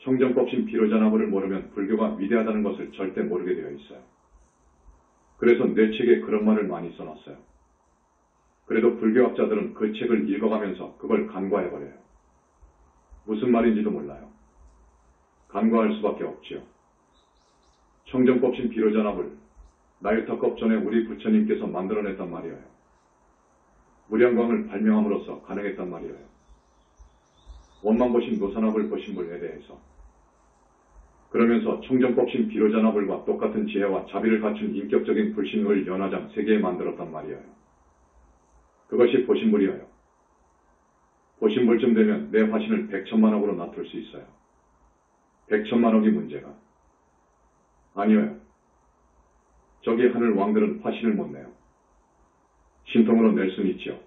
A: 청정법신 비로자나부를 모르면 불교가 위대하다는 것을 절대 모르게 되어 있어요. 그래서 내 책에 그런 말을 많이 써놨어요. 그래도 불교학자들은 그 책을 읽어가면서 그걸 간과해버려요. 무슨 말인지도 몰라요. 간과할 수밖에 없지요. 청정법신 비로자나불, 나유타급 전에 우리 부처님께서 만들어냈단 말이에요. 무량광을 발명함으로써 가능했단 말이에요. 원만보신 노산화불 보신불에 대해서. 그러면서 청정법신 비로자나불과 똑같은 지혜와 자비를 갖춘 인격적인 불신을 연화장 3개 만들었단 말이에요. 그것이 보신불이에요. 보신불쯤 되면 내 화신을 100천만억으로 낮출 수 있어요. 100천만억이 문제가 아니에요. 저기 하늘 왕들은 화신을 못 내요. 신통으로 낼 수는 있죠.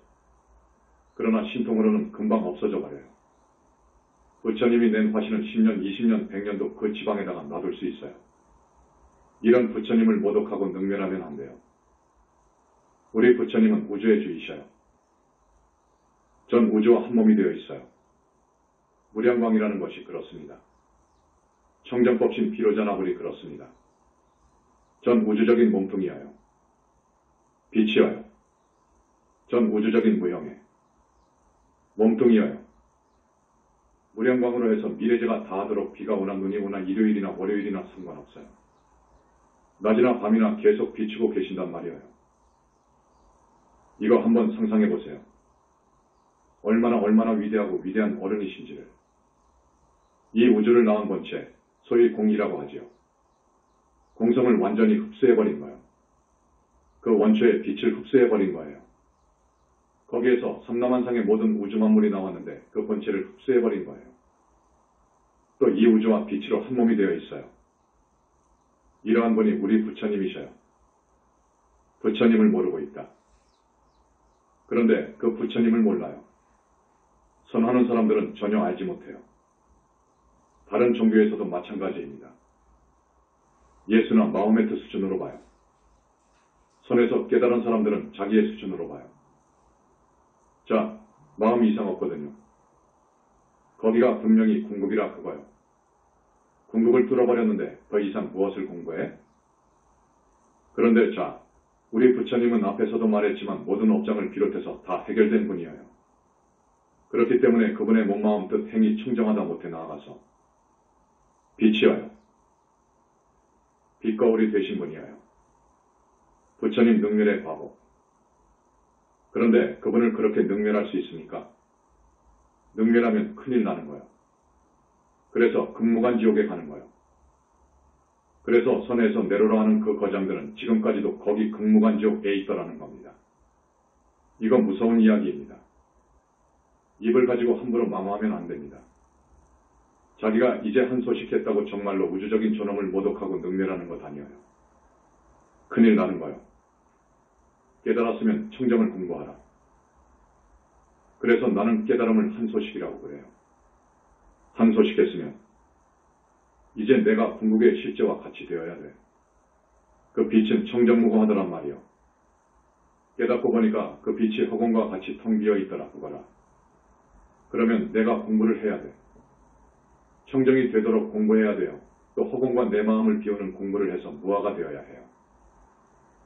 A: 그러나 신통으로는 금방 없어져 버려요. 부처님이 낸 화신은 10년, 20년, 100년도 그 지방에다가 놔둘 수 있어요. 이런 부처님을 모독하고 능멸하면 안 돼요. 우리 부처님은 우주의 주이셔요. 전 우주와 한 몸이 되어 있어요. 무량광이라는 것이 그렇습니다. 청정법신 비로자나불이 그렇습니다. 전 우주적인 몸뚱이여요. 빛이여요. 전 우주적인 무형에 몸뚱이여요. 무량광으로 해서 미래제가 다하도록 비가 오나 눈이 오나 일요일이나 월요일이나 상관없어요. 낮이나 밤이나 계속 비추고 계신단 말이에요. 이거 한번 상상해 보세요. 얼마나 위대하고 위대한 어른이신지를. 이 우주를 낳은 본체, 소위 공이라고 하지요. 공성을 완전히 흡수해버린 거예요. 그 원초의 빛을 흡수해버린 거예요. 거기에서 삼라만상의 모든 우주 만물이 나왔는데 그 본체를 흡수해버린 거예요. 또 이 우주와 빛으로 한 몸이 되어 있어요. 이러한 분이 우리 부처님이셔요. 부처님을 모르고 있다. 그런데 그 부처님을 몰라요. 선하는 사람들은 전혀 알지 못해요. 다른 종교에서도 마찬가지입니다. 예수나 마호메트 수준으로 봐요. 선에서 깨달은 사람들은 자기의 수준으로 봐요. 자, 마음이 이상 없거든요. 거기가 분명히 궁극이라 그거요. 궁극을 뚫어버렸는데 더 이상 무엇을 공부해? 그런데 자, 우리 부처님은 앞에서도 말했지만 모든 업장을 비롯해서 다 해결된 분이에요. 그렇기 때문에 그분의 몸마음 뜻 행이 청정하다 못해 나아가서 빛이어요. 빛거울이 되신 분이에요. 부처님 능멸의 과보. 그런데 그분을 그렇게 능멸할 수 있습니까? 능멸하면 큰일 나는 거예요. 그래서 금무간 지옥에 가는 거예요. 그래서 선에서 내로라 하는 그 거장들은 지금까지도 거기 금무간 지옥에 있더라는 겁니다. 이건 무서운 이야기입니다. 입을 가지고 함부로 망화하면 안 됩니다. 자기가 이제 한 소식 했다고 정말로 우주적인 존엄을 모독하고 능멸하는 것 아니에요. 큰일 나는 거예요. 깨달았으면 청정을 공부하라. 그래서 나는 깨달음을 한 소식이라고 그래요. 한 소식 했으면 이제 내가 궁극의 실제와 같이 되어야 돼. 그 빛은 청정무고하더란 말이요. 깨닫고 보니까 그 빛이 허공과 같이 텅 비어 있더라 그거라. 그러면 내가 공부를 해야 돼. 청정이 되도록 공부해야 돼요. 또 허공과 내 마음을 비우는 공부를 해서 무아가 되어야 해요.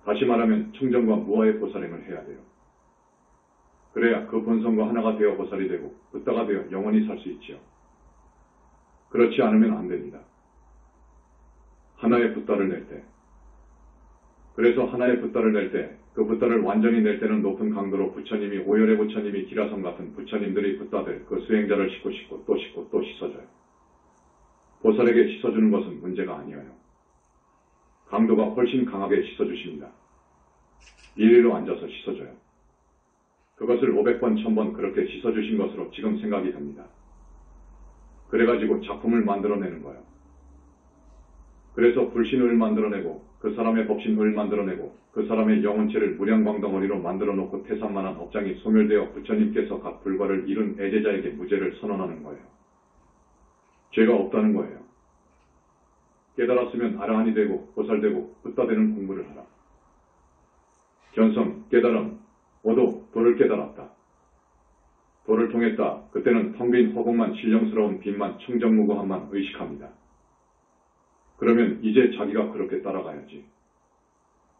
A: 다시 말하면 청정과 무아의 보살임을 해야 돼요. 그래야 그 본성과 하나가 되어 보살이 되고 붓다가 되어 영원히 살 수 있지요. 그렇지 않으면 안 됩니다. 하나의 붓다를 낼 때, 그래서 하나의 붓다를 낼 때 그 붓다를 완전히 낼 때는 높은 강도로 부처님이 오열의 부처님이 기라성 같은 부처님들이 붓다들 그 수행자를 씻고 또 씻어줘요. 보살에게 씻어주는 것은 문제가 아니에요. 강도가 훨씬 강하게 씻어주십니다. 일일로 앉아서 씻어줘요. 그것을 500번, 1000번 그렇게 씻어주신 것으로 지금 생각이 됩니다. 그래가지고 작품을 만들어내는 거예요. 그래서 불신을 만들어내고 그 사람의 법신을 만들어내고 그 사람의 영혼체를 무량광덩어리로 만들어놓고 태산만한 업장이 소멸되어 부처님께서 각 불과를 이룬 애제자에게 무죄를 선언하는 거예요. 죄가 없다는 거예요. 깨달았으면 아라한이 되고 보살되고 붓다 되는 공부를 하라. 견성, 깨달음, 오도, 도를 깨달았다. 도를 통했다. 그때는 텅 빈 허공만 신령스러운 빛만 청정무구함만 의식합니다. 그러면 이제 자기가 그렇게 따라가야지.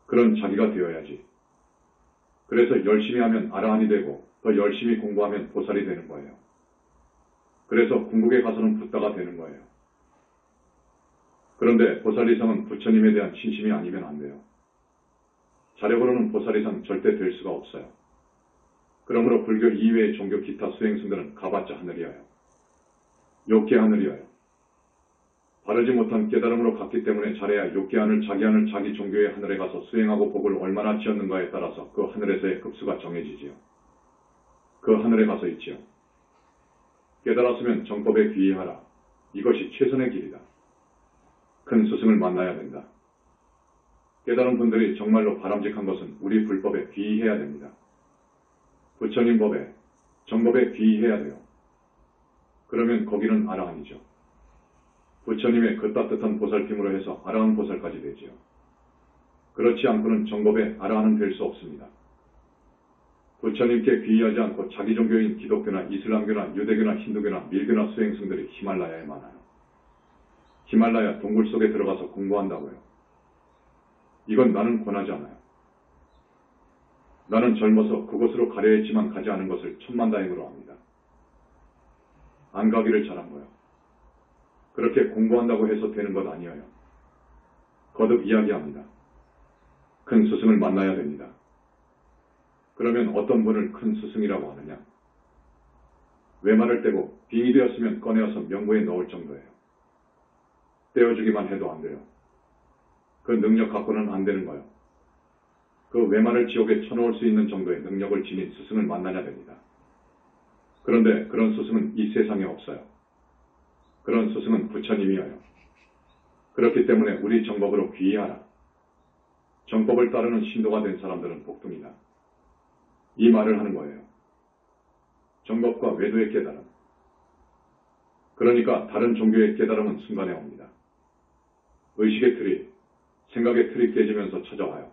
A: 그런 자기가 되어야지. 그래서 열심히 하면 아라한이 되고 더 열심히 공부하면 보살이 되는 거예요. 그래서 궁극에 가서는 붓다가 되는 거예요. 그런데 보살이상은 부처님에 대한 신심이 아니면 안 돼요. 자력으로는 보살이상 절대 될 수가 없어요. 그러므로 불교 이외의 종교 기타 수행승들은 가봤자 하늘이어요. 욕계 하늘이어요. 바르지 못한 깨달음으로 갔기 때문에 잘해야 욕계 하늘, 자기 하늘, 자기 종교의 하늘에 가서 수행하고 복을 얼마나 지었는가에 따라서 그 하늘에서의 급수가 정해지지요. 그 하늘에 가서 있지요. 깨달았으면 정법에 귀의하라. 이것이 최선의 길이다. 큰 스승을 만나야 된다. 깨달은 분들이 정말로 바람직한 것은 우리 불법에 귀의해야 됩니다. 부처님 법에, 정법에 귀의해야 돼요. 그러면 거기는 아라한이죠. 부처님의 그 따뜻한 보살핌으로 해서 아라한 보살까지 되지요. 그렇지 않고는 정법에 아라한은 될 수 없습니다. 부처님께 귀의하지 않고 자기 종교인 기독교나 이슬람교나 유대교나 힌두교나 밀교나 수행승들이 히말라야에 많아요. 히말라야 동굴 속에 들어가서 공부한다고요. 이건 나는 권하지 않아요. 나는 젊어서 그곳으로 가려 했지만 가지 않은 것을 천만다행으로 합니다. 안 가기를 잘한 거예요. 그렇게 공부한다고 해서 되는 것 아니에요. 거듭 이야기합니다. 큰 스승을 만나야 됩니다. 그러면 어떤 분을 큰 스승이라고 하느냐? 외말을 떼고 빙이 되었으면 꺼내어서 명부에 넣을 정도예요. 떼어주기만 해도 안 돼요. 그 능력 갖고는 안 되는 거예요. 그 외말을 지옥에 쳐놓을 수 있는 정도의 능력을 지닌 스승을 만나야 됩니다. 그런데 그런 스승은 이 세상에 없어요. 그런 스승은 부처님이어요. 그렇기 때문에 우리 정법으로 귀의하라. 정법을 따르는 신도가 된 사람들은 복둥이다. 이 말을 하는 거예요. 정법과 외도의 깨달음. 그러니까 다른 종교의 깨달음은 순간에 옵니다. 의식의 틀이, 생각의 틀이 깨지면서 찾아와요.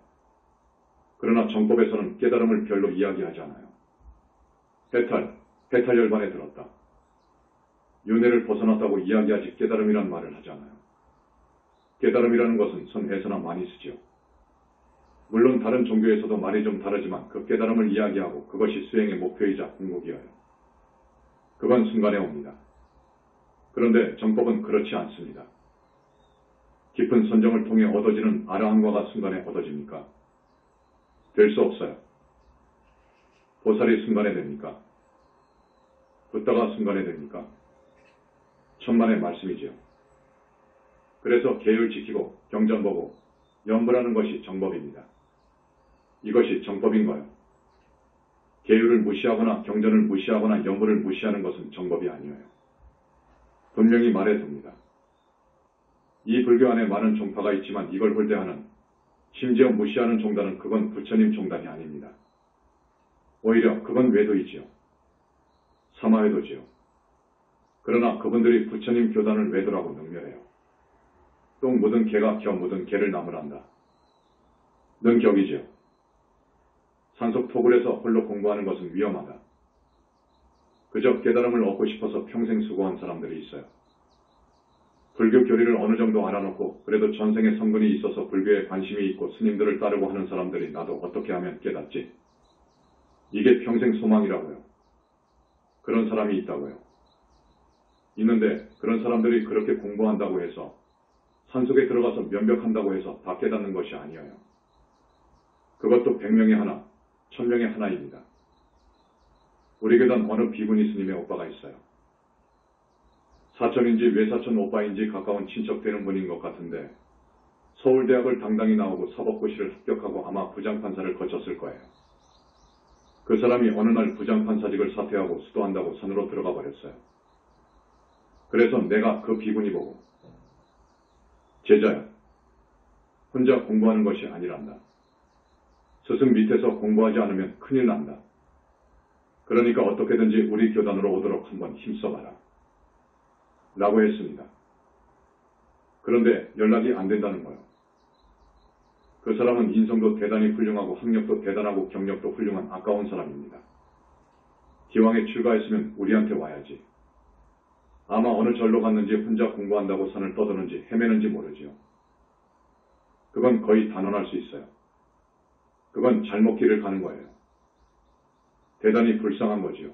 A: 그러나 정법에서는 깨달음을 별로 이야기하지 않아요. 해탈 열반에 들었다. 윤회를 벗어났다고 이야기하지 깨달음이란 말을 하지 않아요. 깨달음이라는 것은 선에서나 많이 쓰지요. 물론 다른 종교에서도 말이 좀 다르지만 그 깨달음을 이야기하고 그것이 수행의 목표이자 궁극이어요. 그건 순간에 옵니다. 그런데 정법은 그렇지 않습니다. 깊은 선정을 통해 얻어지는 아라한과가 순간에 얻어집니까? 될 수 없어요. 보살이 순간에 됩니까? 붓다가 순간에 됩니까? 천만의 말씀이지요. 그래서 계율 지키고 경전 보고 염불하는 것이 정법입니다. 이것이 정법인 거예요. 계율을 무시하거나 경전을 무시하거나 염불을 무시하는 것은 정법이 아니에요. 분명히 말해둡니다. 이 불교 안에 많은 종파가 있지만 이걸 홀대하는, 심지어 무시하는 종단은 그건 부처님 종단이 아닙니다. 오히려 그건 외도이지요. 사마외도지요. 그러나 그분들이 부처님 교단을 외도라고 능멸해요. 똥 묻은 개가 겨 묻은 개를 나무란다. 는 격이지요. 산속 토굴에서 홀로 공부하는 것은 위험하다. 그저 깨달음을 얻고 싶어서 평생 수고한 사람들이 있어요. 불교 교리를 어느 정도 알아놓고 그래도 전생에 성분이 있어서 불교에 관심이 있고 스님들을 따르고 하는 사람들이 나도 어떻게 하면 깨닫지? 이게 평생 소망이라고요. 그런 사람이 있다고요. 있는데 그런 사람들이 그렇게 공부한다고 해서 산속에 들어가서 면벽한다고 해서 다 깨닫는 것이 아니에요. 그것도 100명에 하나, 1000명에 하나입니다. 우리 교단 어느 비구니 스님의 오빠가 있어요. 사촌인지 외사촌 오빠인지 가까운 친척 되는 분인 것 같은데 서울대학을 당당히 나오고 사법고시를 합격하고 아마 부장판사를 거쳤을 거예요. 그 사람이 어느 날 부장판사직을 사퇴하고 수도한다고 산으로 들어가 버렸어요. 그래서 내가 그 비구니 보고 제자야, 혼자 공부하는 것이 아니란다. 스승 밑에서 공부하지 않으면 큰일 난다. 그러니까 어떻게든지 우리 교단으로 오도록 한번 힘써봐라. 라고 했습니다. 그런데 연락이 안 된다는 거예요. 그 사람은 인성도 대단히 훌륭하고 학력도 대단하고 경력도 훌륭한 아까운 사람입니다. 기왕에 출가했으면 우리한테 와야지. 아마 어느 절로 갔는지 혼자 공부한다고 산을 떠드는지 헤매는지 모르지요. 그건 거의 단언할 수 있어요. 그건 잘못 길을 가는 거예요. 대단히 불쌍한 거지요.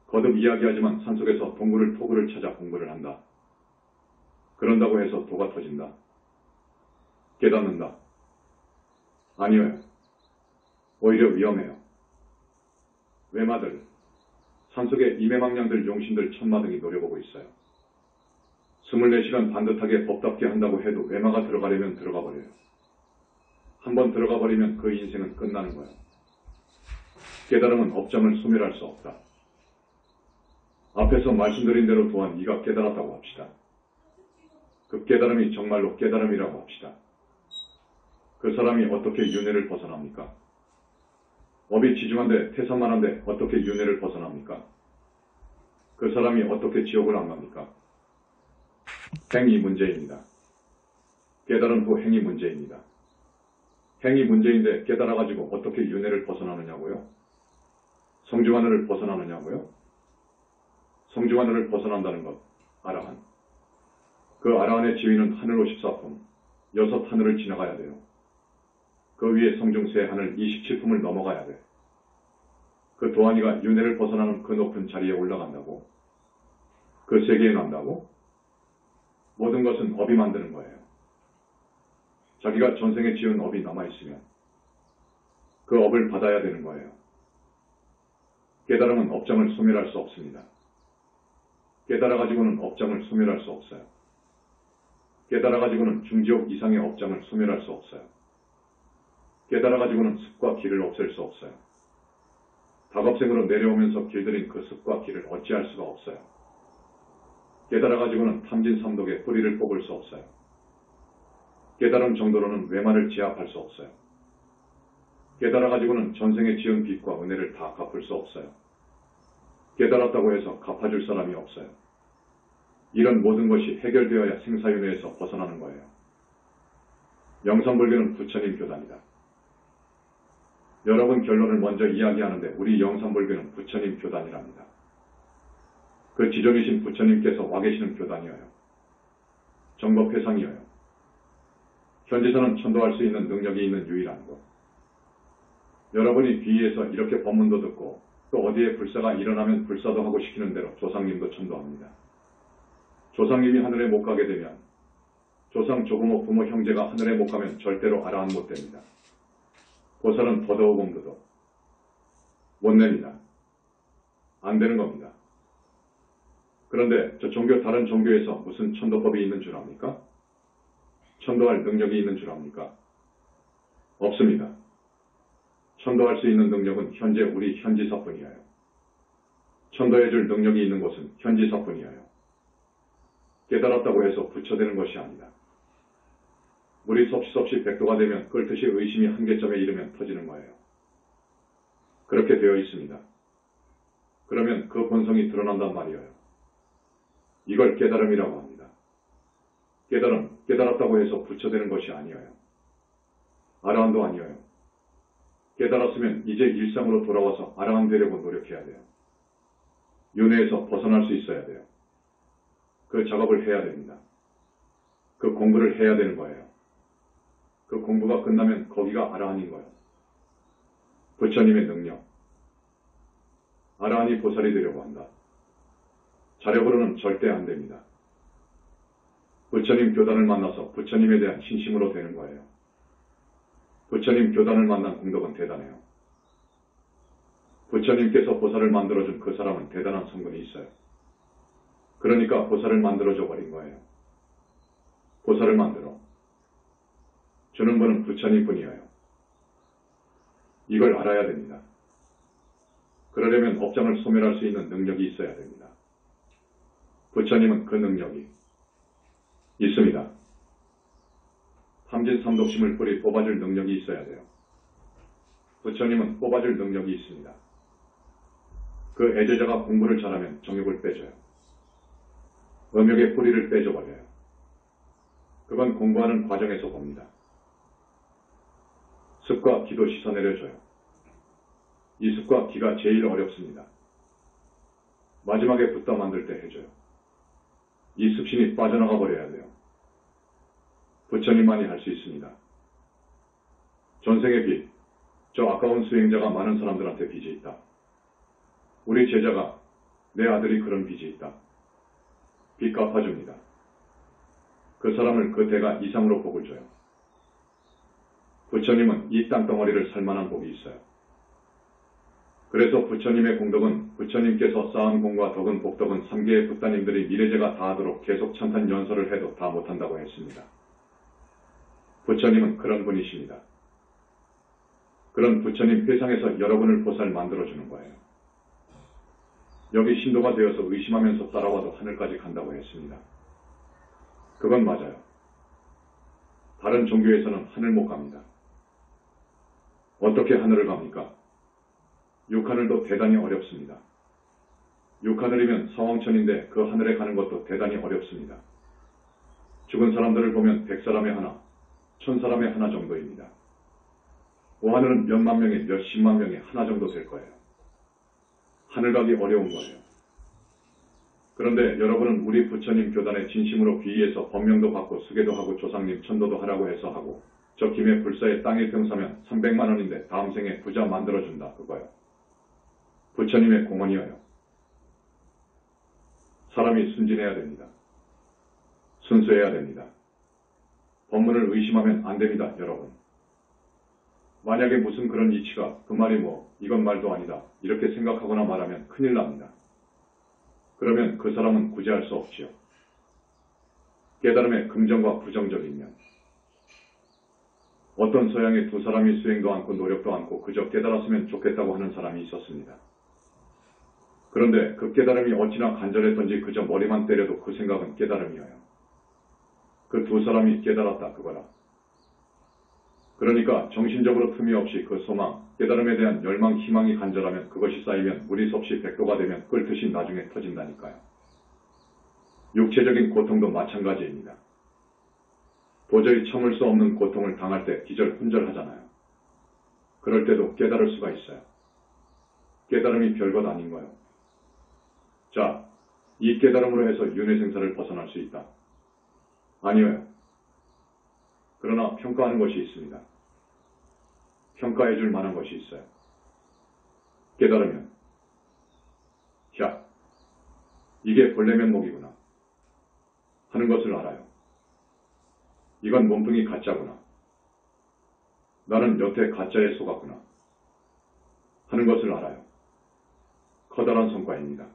A: 거듭 이야기하지만 산속에서 동굴을 토구를 찾아 공부를 한다. 그런다고 해서 도가 터진다. 깨닫는다. 아니에요. 오히려 위험해요. 외마들, 산속에 임해망량들 용신들 천마등이 노려보고 있어요. 24시간 반듯하게 법답게 한다고 해도 외마가 들어가려면 들어가 버려요. 한번 들어가 버리면 그 인생은 끝나는 거예요. 깨달음은 업장을 소멸할 수 없다. 앞에서 말씀드린 대로 또한 네가 깨달았다고 합시다. 그 깨달음이 정말로 깨달음이라고 합시다. 그 사람이 어떻게 윤회를 벗어납니까? 업이 지중한데 태산만한데 어떻게 윤회를 벗어납니까? 그 사람이 어떻게 지옥을 안 갑니까? 행이 문제입니다. 깨달은 후 행이 문제입니다. 행이 문제인데 깨달아가지고 어떻게 윤회를 벗어나느냐고요? 성중하늘을 벗어나느냐고요? 성중하늘을 벗어난다는 것, 아라한. 그 아라한의 지위는 하늘 54품, 6하늘을 지나가야 돼요. 그 위에 성중 3하늘 27품을 넘어가야 돼. 그 도안이가 윤회를 벗어나는 그 높은 자리에 올라간다고? 그 세계에 난다고? 모든 것은 업이 만드는 거예요. 자기가 전생에 지은 업이 남아있으면 그 업을 받아야 되는 거예요. 깨달음은 업장을 소멸할 수 없습니다. 깨달아가지고는 업장을 소멸할 수 없어요. 깨달아가지고는 중지옥 이상의 업장을 소멸할 수 없어요. 깨달아가지고는 습과 길을 없앨 수 없어요. 다급생으로 내려오면서 길들인 그 습과 길을 어찌할 수가 없어요. 깨달아가지고는 탐진삼독의 뿌리를 뽑을 수 없어요. 깨달음 정도로는 외마를 제압할 수 없어요. 깨달아가지고는 전생에 지은 빚과 은혜를 다 갚을 수 없어요. 깨달았다고 해서 갚아줄 사람이 없어요. 이런 모든 것이 해결되어야 생사윤회에서 벗어나는 거예요. 영산불교는 부처님 교단이다. 여러분 결론을 먼저 이야기하는데 우리 영산불교는 부처님 교단이랍니다. 그 지존이신 부처님께서 와 계시는 교단이어요. 정법회상이어요. 현지서는 천도할 수 있는 능력이 있는 유일한 곳. 여러분이 귀에서 이렇게 법문도 듣고 또 어디에 불사가 일어나면 불사도 하고 시키는 대로 조상님도 천도합니다. 조상님이 하늘에 못 가게 되면 조상 조부모 부모 형제가 하늘에 못 가면 절대로 아라한 못 됩니다. 보살은 더더욱음도도 못 냅니다. 안 되는 겁니다. 그런데 저 종교 다른 종교에서 무슨 천도법이 있는 줄 압니까? 천도할 능력이 있는 줄 압니까? 없습니다. 천도할 수 있는 능력은 현재 우리 현지사뿐이에요. 천도해줄 능력이 있는 곳은 현지사뿐이에요. 깨달았다고 해서 부처되는 것이 아니다. 물이 섭시섭시 백도가 되면 끓듯이 의심이 한계점에 이르면 터지는 거예요. 그렇게 되어 있습니다. 그러면 그 본성이 드러난단 말이에요. 이걸 깨달음이라고 합니다. 깨달음, 깨달았다고 해서 부처되는 것이 아니에요. 아라한도 아니에요. 깨달았으면 이제 일상으로 돌아와서 아라한 되려고 노력해야 돼요. 윤회에서 벗어날 수 있어야 돼요. 그 작업을 해야 됩니다. 그 공부를 해야 되는 거예요. 그 공부가 끝나면 거기가 아라한인 거예요. 부처님의 능력. 아라한이 보살이 되려고 한다. 자력으로는 절대 안 됩니다. 부처님 교단을 만나서 부처님에 대한 신심으로 되는 거예요. 부처님 교단을 만난 공덕은 대단해요. 부처님께서 보살을 만들어준 그 사람은 대단한 성분이 있어요. 그러니까 보살을 만들어줘 버린 거예요. 보살을 만들어 주는 분은 부처님뿐이에요. 이걸 알아야 됩니다. 그러려면 업장을 소멸할 수 있는 능력이 있어야 됩니다. 부처님은 그 능력이 있습니다. 탐진삼독심을 뿌리 뽑아줄 능력이 있어야 돼요. 부처님은 뽑아줄 능력이 있습니다. 그 애제자가 공부를 잘하면 정욕을 빼줘요. 음욕의 뿌리를 빼줘버려요. 그건 공부하는 과정에서 봅니다. 습과 기도 씻어내려줘요. 이 습과 기가 제일 어렵습니다. 마지막에 붓다 만들 때 해줘요. 이 습신이 빠져나가 버려야 돼요. 부처님만이 할 수 있습니다. 전생의 빚, 저 아까운 수행자가 많은 사람들한테 빚이 있다. 우리 제자가 내 아들이 그런 빚이 있다. 빚 갚아줍니다. 그 사람을 그 대가 이상으로 복을 줘요. 부처님은 이 땅덩어리를 살만한 복이 있어요. 그래서 부처님의 공덕은 부처님께서 쌓은 공과 덕은 복덕은 3개의 붓다님들이 미래제가 다 하도록 계속 찬탄 연설을 해도 다 못한다고 했습니다. 부처님은 그런 분이십니다. 그런 부처님 회상에서 여러분을 보살 만들어주는 거예요. 여기 신도가 되어서 의심하면서 따라와도 하늘까지 간다고 했습니다. 그건 맞아요. 다른 종교에서는 하늘 못 갑니다. 어떻게 하늘을 갑니까? 육하늘도 대단히 어렵습니다. 육하늘이면 서왕천인데 그 하늘에 가는 것도 대단히 어렵습니다. 죽은 사람들을 보면 100사람에 하나, 1000사람에 하나 정도입니다. 오하늘은 몇만 명에 몇십만 명에 하나 정도 될 거예요. 하늘 가기 어려운 거예요. 그런데 여러분은 우리 부처님 교단에 진심으로 귀의해서 법명도 받고 수계도 하고 조상님 천도도 하라고 해서 하고 저 김해 불사에 땅 1평 사면 300만 원인데 다음 생에 부자 만들어준다 그거요. 부처님의 공헌이에요. 사람이 순진해야 됩니다. 순수해야 됩니다. 법문을 의심하면 안 됩니다, 여러분. 만약에 무슨 그런 이치가 그 말이 이건 말도 아니다 이렇게 생각하거나 말하면 큰일 납니다. 그러면 그 사람은 구제할 수 없지요. 깨달음의 긍정과 부정적인 면. 어떤 서양의 두 사람이 수행도 않고 노력도 않고 그저 깨달았으면 좋겠다고 하는 사람이 있었습니다. 그런데 그 깨달음이 어찌나 간절했던지 그저 머리만 때려도 그 생각은 깨달음이에요. 그 두 사람이 깨달았다 그거라. 그러니까 정신적으로 틈이 없이 그 소망, 깨달음에 대한 열망, 희망이 간절하면 그것이 쌓이면 물이 섭씨 백도가 되면 끓듯이 나중에 터진다니까요. 육체적인 고통도 마찬가지입니다. 도저히 참을 수 없는 고통을 당할 때 기절훈절하잖아요. 그럴 때도 깨달을 수가 있어요. 깨달음이 별것 아닌 거예요. 자, 이 깨달음으로 해서 윤회생사를 벗어날 수 있다. 아니에요. 그러나 평가하는 것이 있습니다. 평가해 줄 만한 것이 있어요. 깨달으면 야, 이게 본래 면목이구나 하는 것을 알아요. 이건 몸뚱이 가짜구나. 나는 여태 가짜에 속았구나 하는 것을 알아요. 커다란 성과입니다.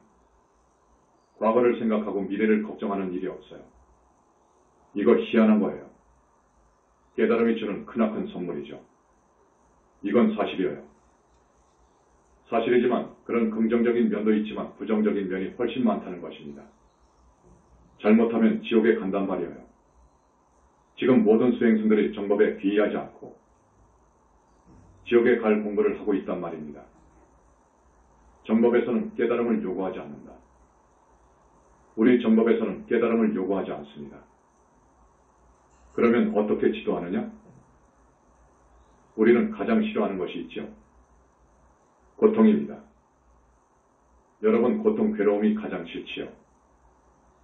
A: 과거를 생각하고 미래를 걱정하는 일이 없어요. 이거 희한한 거예요. 깨달음이 주는 크나큰 선물이죠. 이건 사실이에요. 사실이지만 그런 긍정적인 면도 있지만 부정적인 면이 훨씬 많다는 것입니다. 잘못하면 지옥에 간단 말이에요. 지금 모든 수행승들이 정법에 귀의하지 않고 지옥에 갈 공부를 하고 있단 말입니다. 정법에서는 깨달음을 요구하지 않는다. 우리 정법에서는 깨달음을 요구하지 않습니다. 그러면 어떻게 지도하느냐? 우리는 가장 싫어하는 것이 있죠. 고통입니다. 여러분 고통 괴로움이 가장 싫지요.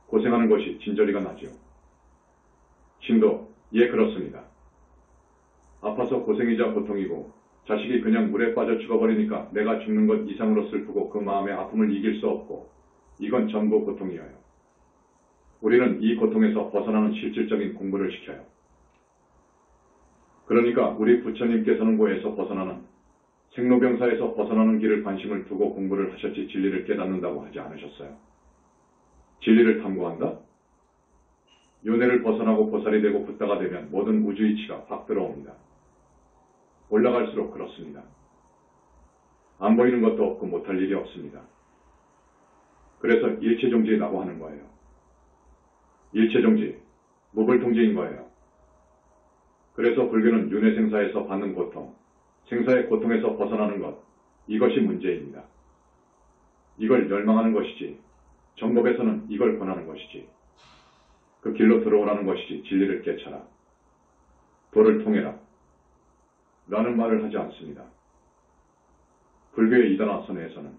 A: 고생하는 것이 진저리가 나죠. 신도, 예 그렇습니다. 아파서 고생이자 고통이고 자식이 그냥 물에 빠져 죽어버리니까 내가 죽는 것 이상으로 슬프고 그 마음의 아픔을 이길 수 없고 이건 전부 고통이에요. 우리는 이 고통에서 벗어나는 실질적인 공부를 시켜요. 그러니까 우리 부처님께서는 고에서 벗어나는 생로병사에서 벗어나는 길을 관심을 두고 공부를 하셨지 진리를 깨닫는다고 하지 않으셨어요. 진리를 탐구한다? 윤회를 벗어나고 보살이 되고 붓다가 되면 모든 우주이치가 확 들어옵니다. 올라갈수록 그렇습니다. 안 보이는 것도 없고 못할 일이 없습니다. 그래서 일체종지라고 하는 거예요. 일체종지, 무불통지인 거예요. 그래서 불교는 윤회생사에서 받는 고통, 생사의 고통에서 벗어나는 것, 이것이 문제입니다. 이걸 열망하는 것이지, 정법에서는 이걸 권하는 것이지, 그 길로 들어오라는 것이지 진리를 깨쳐라, 도를 통해라 라는 말을 하지 않습니다. 불교의 이단화 선에서는,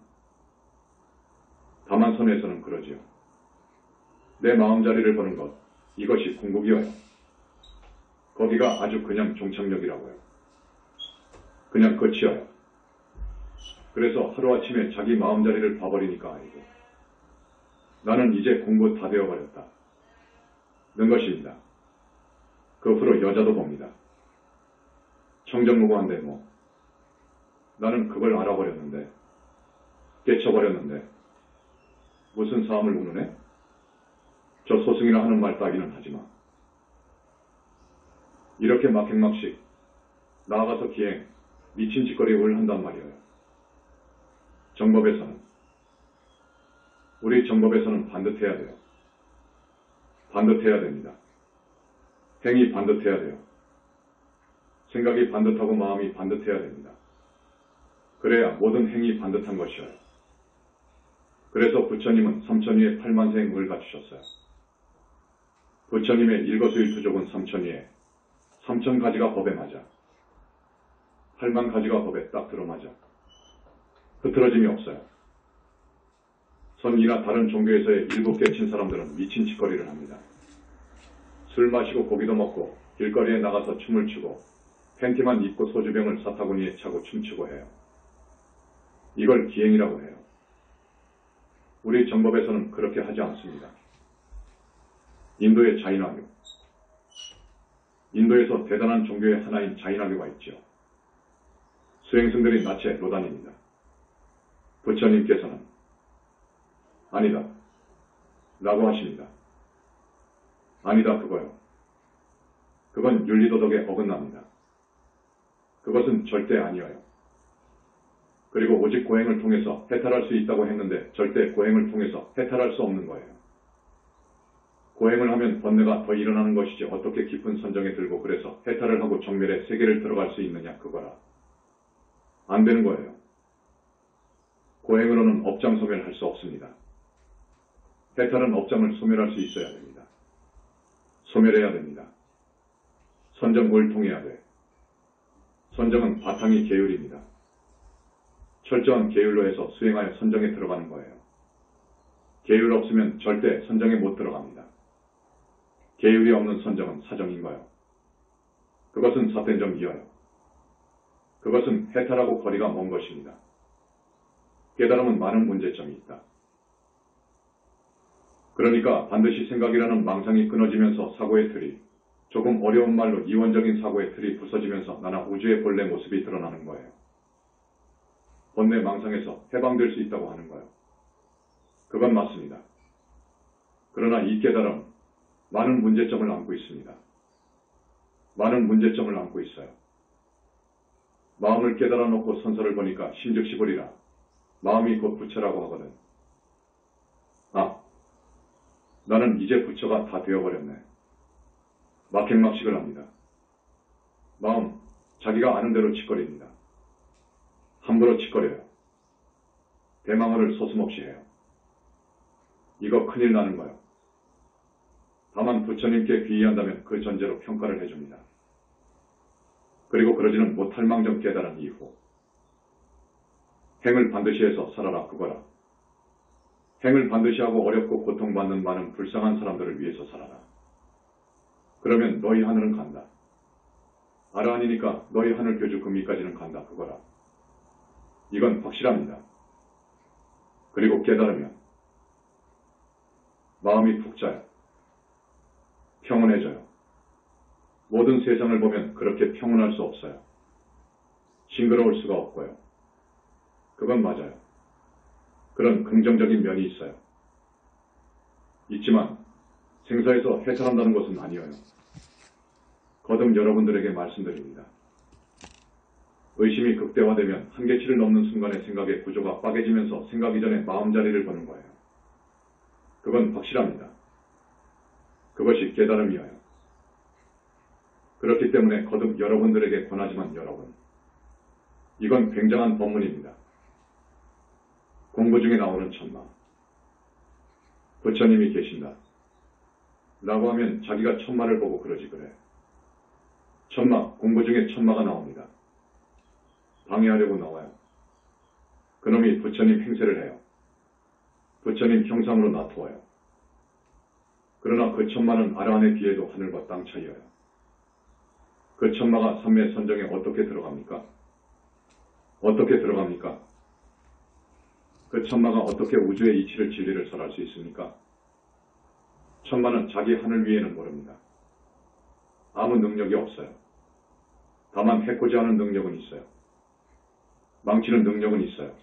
A: 다만 선에서는 그러지요. 내 마음자리를 보는 것, 이것이 궁극이어요. 거기가 아주 그냥 종착역이라고요. 그냥 끝이어요. 그래서 하루아침에 자기 마음자리를 봐버리니까 아니고, 나는 이제 공부 다 되어버렸다 는 것입니다. 그 후로 여자도 봅니다. 청정무구한데 뭐, 나는 그걸 알아버렸는데, 깨쳐버렸는데, 무슨 싸움을 우느네? 저 소승이라 하는 말 따기는 하지마. 이렇게 막행막식, 나아가서 기행, 미친 짓거리를 한단 말이에요. 정법에서는, 우리 정법에서는 반듯해야 돼요. 반듯해야 됩니다. 행이 반듯해야 돼요. 생각이 반듯하고 마음이 반듯해야 됩니다. 그래야 모든 행이 반듯한 것이어요. 그래서 부처님은 삼천위에 8만세의 갖추셨어요. 부처님의 일거수일투족은 삼천위에 3,000가지가 법에 맞아. 8만 가지가 법에 딱 들어맞아. 흐트러짐이 없어요. 선이나 다른 종교에서의 일부 깨친 사람들은 미친 짓거리를 합니다. 술 마시고 고기도 먹고 길거리에 나가서 춤을 추고 팬티만 입고 소주병을 사타구니에 차고 춤추고 해요. 이걸 기행이라고 해요. 우리 정법에서는 그렇게 하지 않습니다. 인도의 자인화교, 인도에서 대단한 종교의 하나인 자인화교가 있죠. 수행승들이 낯에 로단입니다. 부처님께서는 아니다 라고 하십니다. 아니다 그거요. 그건 윤리도덕에 어긋납니다. 그것은 절대 아니어요. 그리고 오직 고행을 통해서 해탈할 수 있다고 했는데 절대 고행을 통해서 해탈할 수 없는 거예요. 고행을 하면 번뇌가 더 일어나는 것이지 어떻게 깊은 선정에 들고 그래서 해탈을 하고 정멸의 세계를 들어갈 수 있느냐 그거라. 안 되는 거예요. 고행으로는 업장 소멸할 수 없습니다. 해탈은 업장을 소멸할 수 있어야 됩니다. 소멸해야 됩니다. 선정을 통해야 돼. 선정은 바탕이 계율입니다. 철저한 계율로 해서 수행하여 선정에 들어가는 거예요. 계율 없으면 절대 선정에 못 들어갑니다. 계율이 없는 선정은 사정인 거예요. 그것은 삿된 점이어요. 그것은 해탈하고 거리가 먼 것입니다. 깨달음은 많은 문제점이 있다. 그러니까 반드시 생각이라는 망상이 끊어지면서 사고의 틀이, 조금 어려운 말로 이원적인 사고의 틀이 부서지면서 나나 우주의 본래 모습이 드러나는 거예요. 본래 망상에서 해방될 수 있다고 하는 거예요. 그건 맞습니다. 그러나 이 깨달음, 많은 문제점을 안고 있습니다. 많은 문제점을 안고 있어요. 마음을 깨달아 놓고 선서를 보니까 심즉시보리라. 마음이 곧 부처라고 하거든. 아, 나는 이제 부처가 다 되어버렸네. 막행막식을 합니다. 마음, 자기가 아는 대로 짓거립니다. 함부로 짓거려요. 대망어를 소스없이 해요. 이거 큰일 나는 거예요. 다만 부처님께 귀의한다면 그 전제로 평가를 해줍니다. 그리고 그러지는 못할 망정 깨달은 이후 행을 반드시 해서 살아라 그거라. 행을 반드시 하고 어렵고 고통받는 많은 불쌍한 사람들을 위해서 살아라. 그러면 너희 하늘은 간다. 아라하니니까 너희 하늘 교주 금리까지는 간다 그거라. 이건 확실합니다. 그리고 깨달으면 마음이 푹 자요. 평온해져요. 모든 세상을 보면 그렇게 평온할 수 없어요. 싱그러울 수가 없고요. 그건 맞아요. 그런 긍정적인 면이 있어요. 있지만 생사에서 해탈한다는 것은 아니에요. 거듭 여러분들에게 말씀드립니다. 의심이 극대화되면 한계치를 넘는 순간에 생각의 구조가 빠개지면서 생각 이전에 마음자리를 거는 거예요. 그건 확실합니다. 그것이 깨달음이에요. 그렇기 때문에 거듭 여러분들에게 권하지만 여러분, 이건 굉장한 법문입니다. 공부 중에 나오는 천마. 부처님이 계신다. 라고 하면 자기가 천마를 보고 그러지 그래. 천마, 공부 중에 천마가 나옵니다. 방해하려고 나와요. 그놈이 부처님 행세를 해요. 부처님 형상으로 나타와요. 그러나 그 천마는 아라한에 비해도 하늘과 땅 차이여요. 그 천마가 삼매 선정에 어떻게 들어갑니까? 어떻게 들어갑니까? 그 천마가 어떻게 우주의 이치를 진리를 설할 수 있습니까? 천마는 자기 하늘 위에는 모릅니다. 아무 능력이 없어요. 다만 해코지 하는 능력은 있어요. 망치는 능력은 있어요.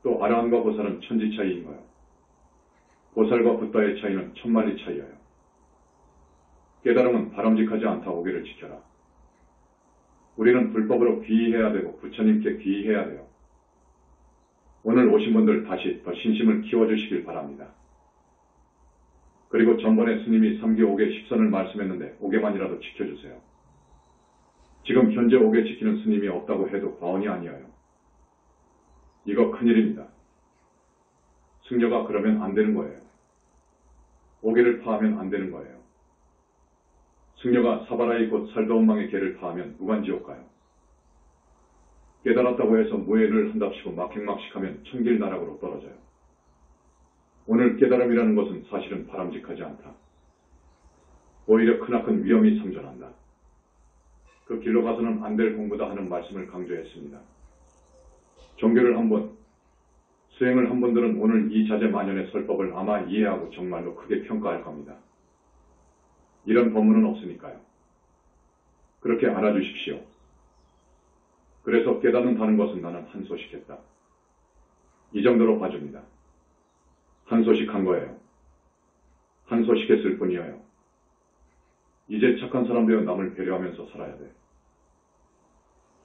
A: 또 아라한과 보살은 천지 차이인 거예요. 보살과 붓다의 차이는 천만리 차이예요. 깨달음은 바람직하지 않다 오기를 지켜라. 우리는 불법으로 귀의해야 되고 부처님께 귀의해야 돼요. 오늘 오신 분들 다시 더 신심을 키워주시길 바랍니다. 그리고 전번에 스님이 3기 5개 10선을 말씀했는데 5개만이라도 지켜주세요. 지금 현재 5개 지키는 스님이 없다고 해도 과언이 아니에요. 이거 큰일입니다. 승려가 그러면 안 되는 거예요. 5개를 파하면 안 되는 거예요. 승려가 사바라이 곧 살도원망의 개를 파하면 무간지옥 가요. 깨달았다고 해서 무예를 한답시고 막행막식하면 천길나락으로 떨어져요. 오늘 깨달음이라는 것은 사실은 바람직하지 않다. 오히려 크나큰 위험이 상존한다. 그 길로 가서는 안 될 공부다 하는 말씀을 강조했습니다. 종교를 한 번, 수행을 한 분들은 오늘 이 자제만연의 설법을 아마 이해하고 정말로 크게 평가할 겁니다. 이런 법문은 없으니까요. 그렇게 알아주십시오. 그래서 깨닫는다는 것은 나는 한소식했다. 이 정도로 봐줍니다. 한소식한 거예요. 한소식했을 뿐이에요. 이제 착한 사람 되어 남을 배려하면서 살아야 돼.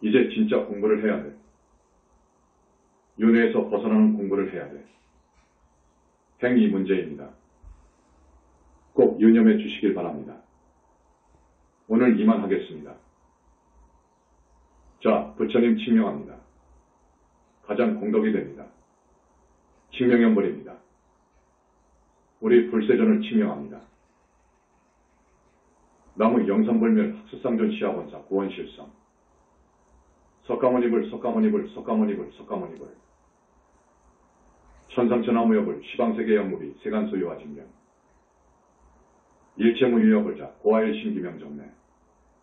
A: 이제 진짜 공부를 해야 돼. 윤회에서 벗어나는 공부를 해야 돼. 행이 문제입니다. 꼭 유념해 주시길 바랍니다. 오늘 이만 하겠습니다. 자, 부처님 칙명합니다. 가장 공덕이 됩니다. 칙명연불입니다. 우리 불세전을 칙명합니다. 나무 영산불멸 학수상전 시아원사 고원실성 석가모니불 석가모니불 석가모니불 석가모니불 천상천하무여불 시방세계 영무비 세간소유와 진명 일체무유여불자 고아일심기명정매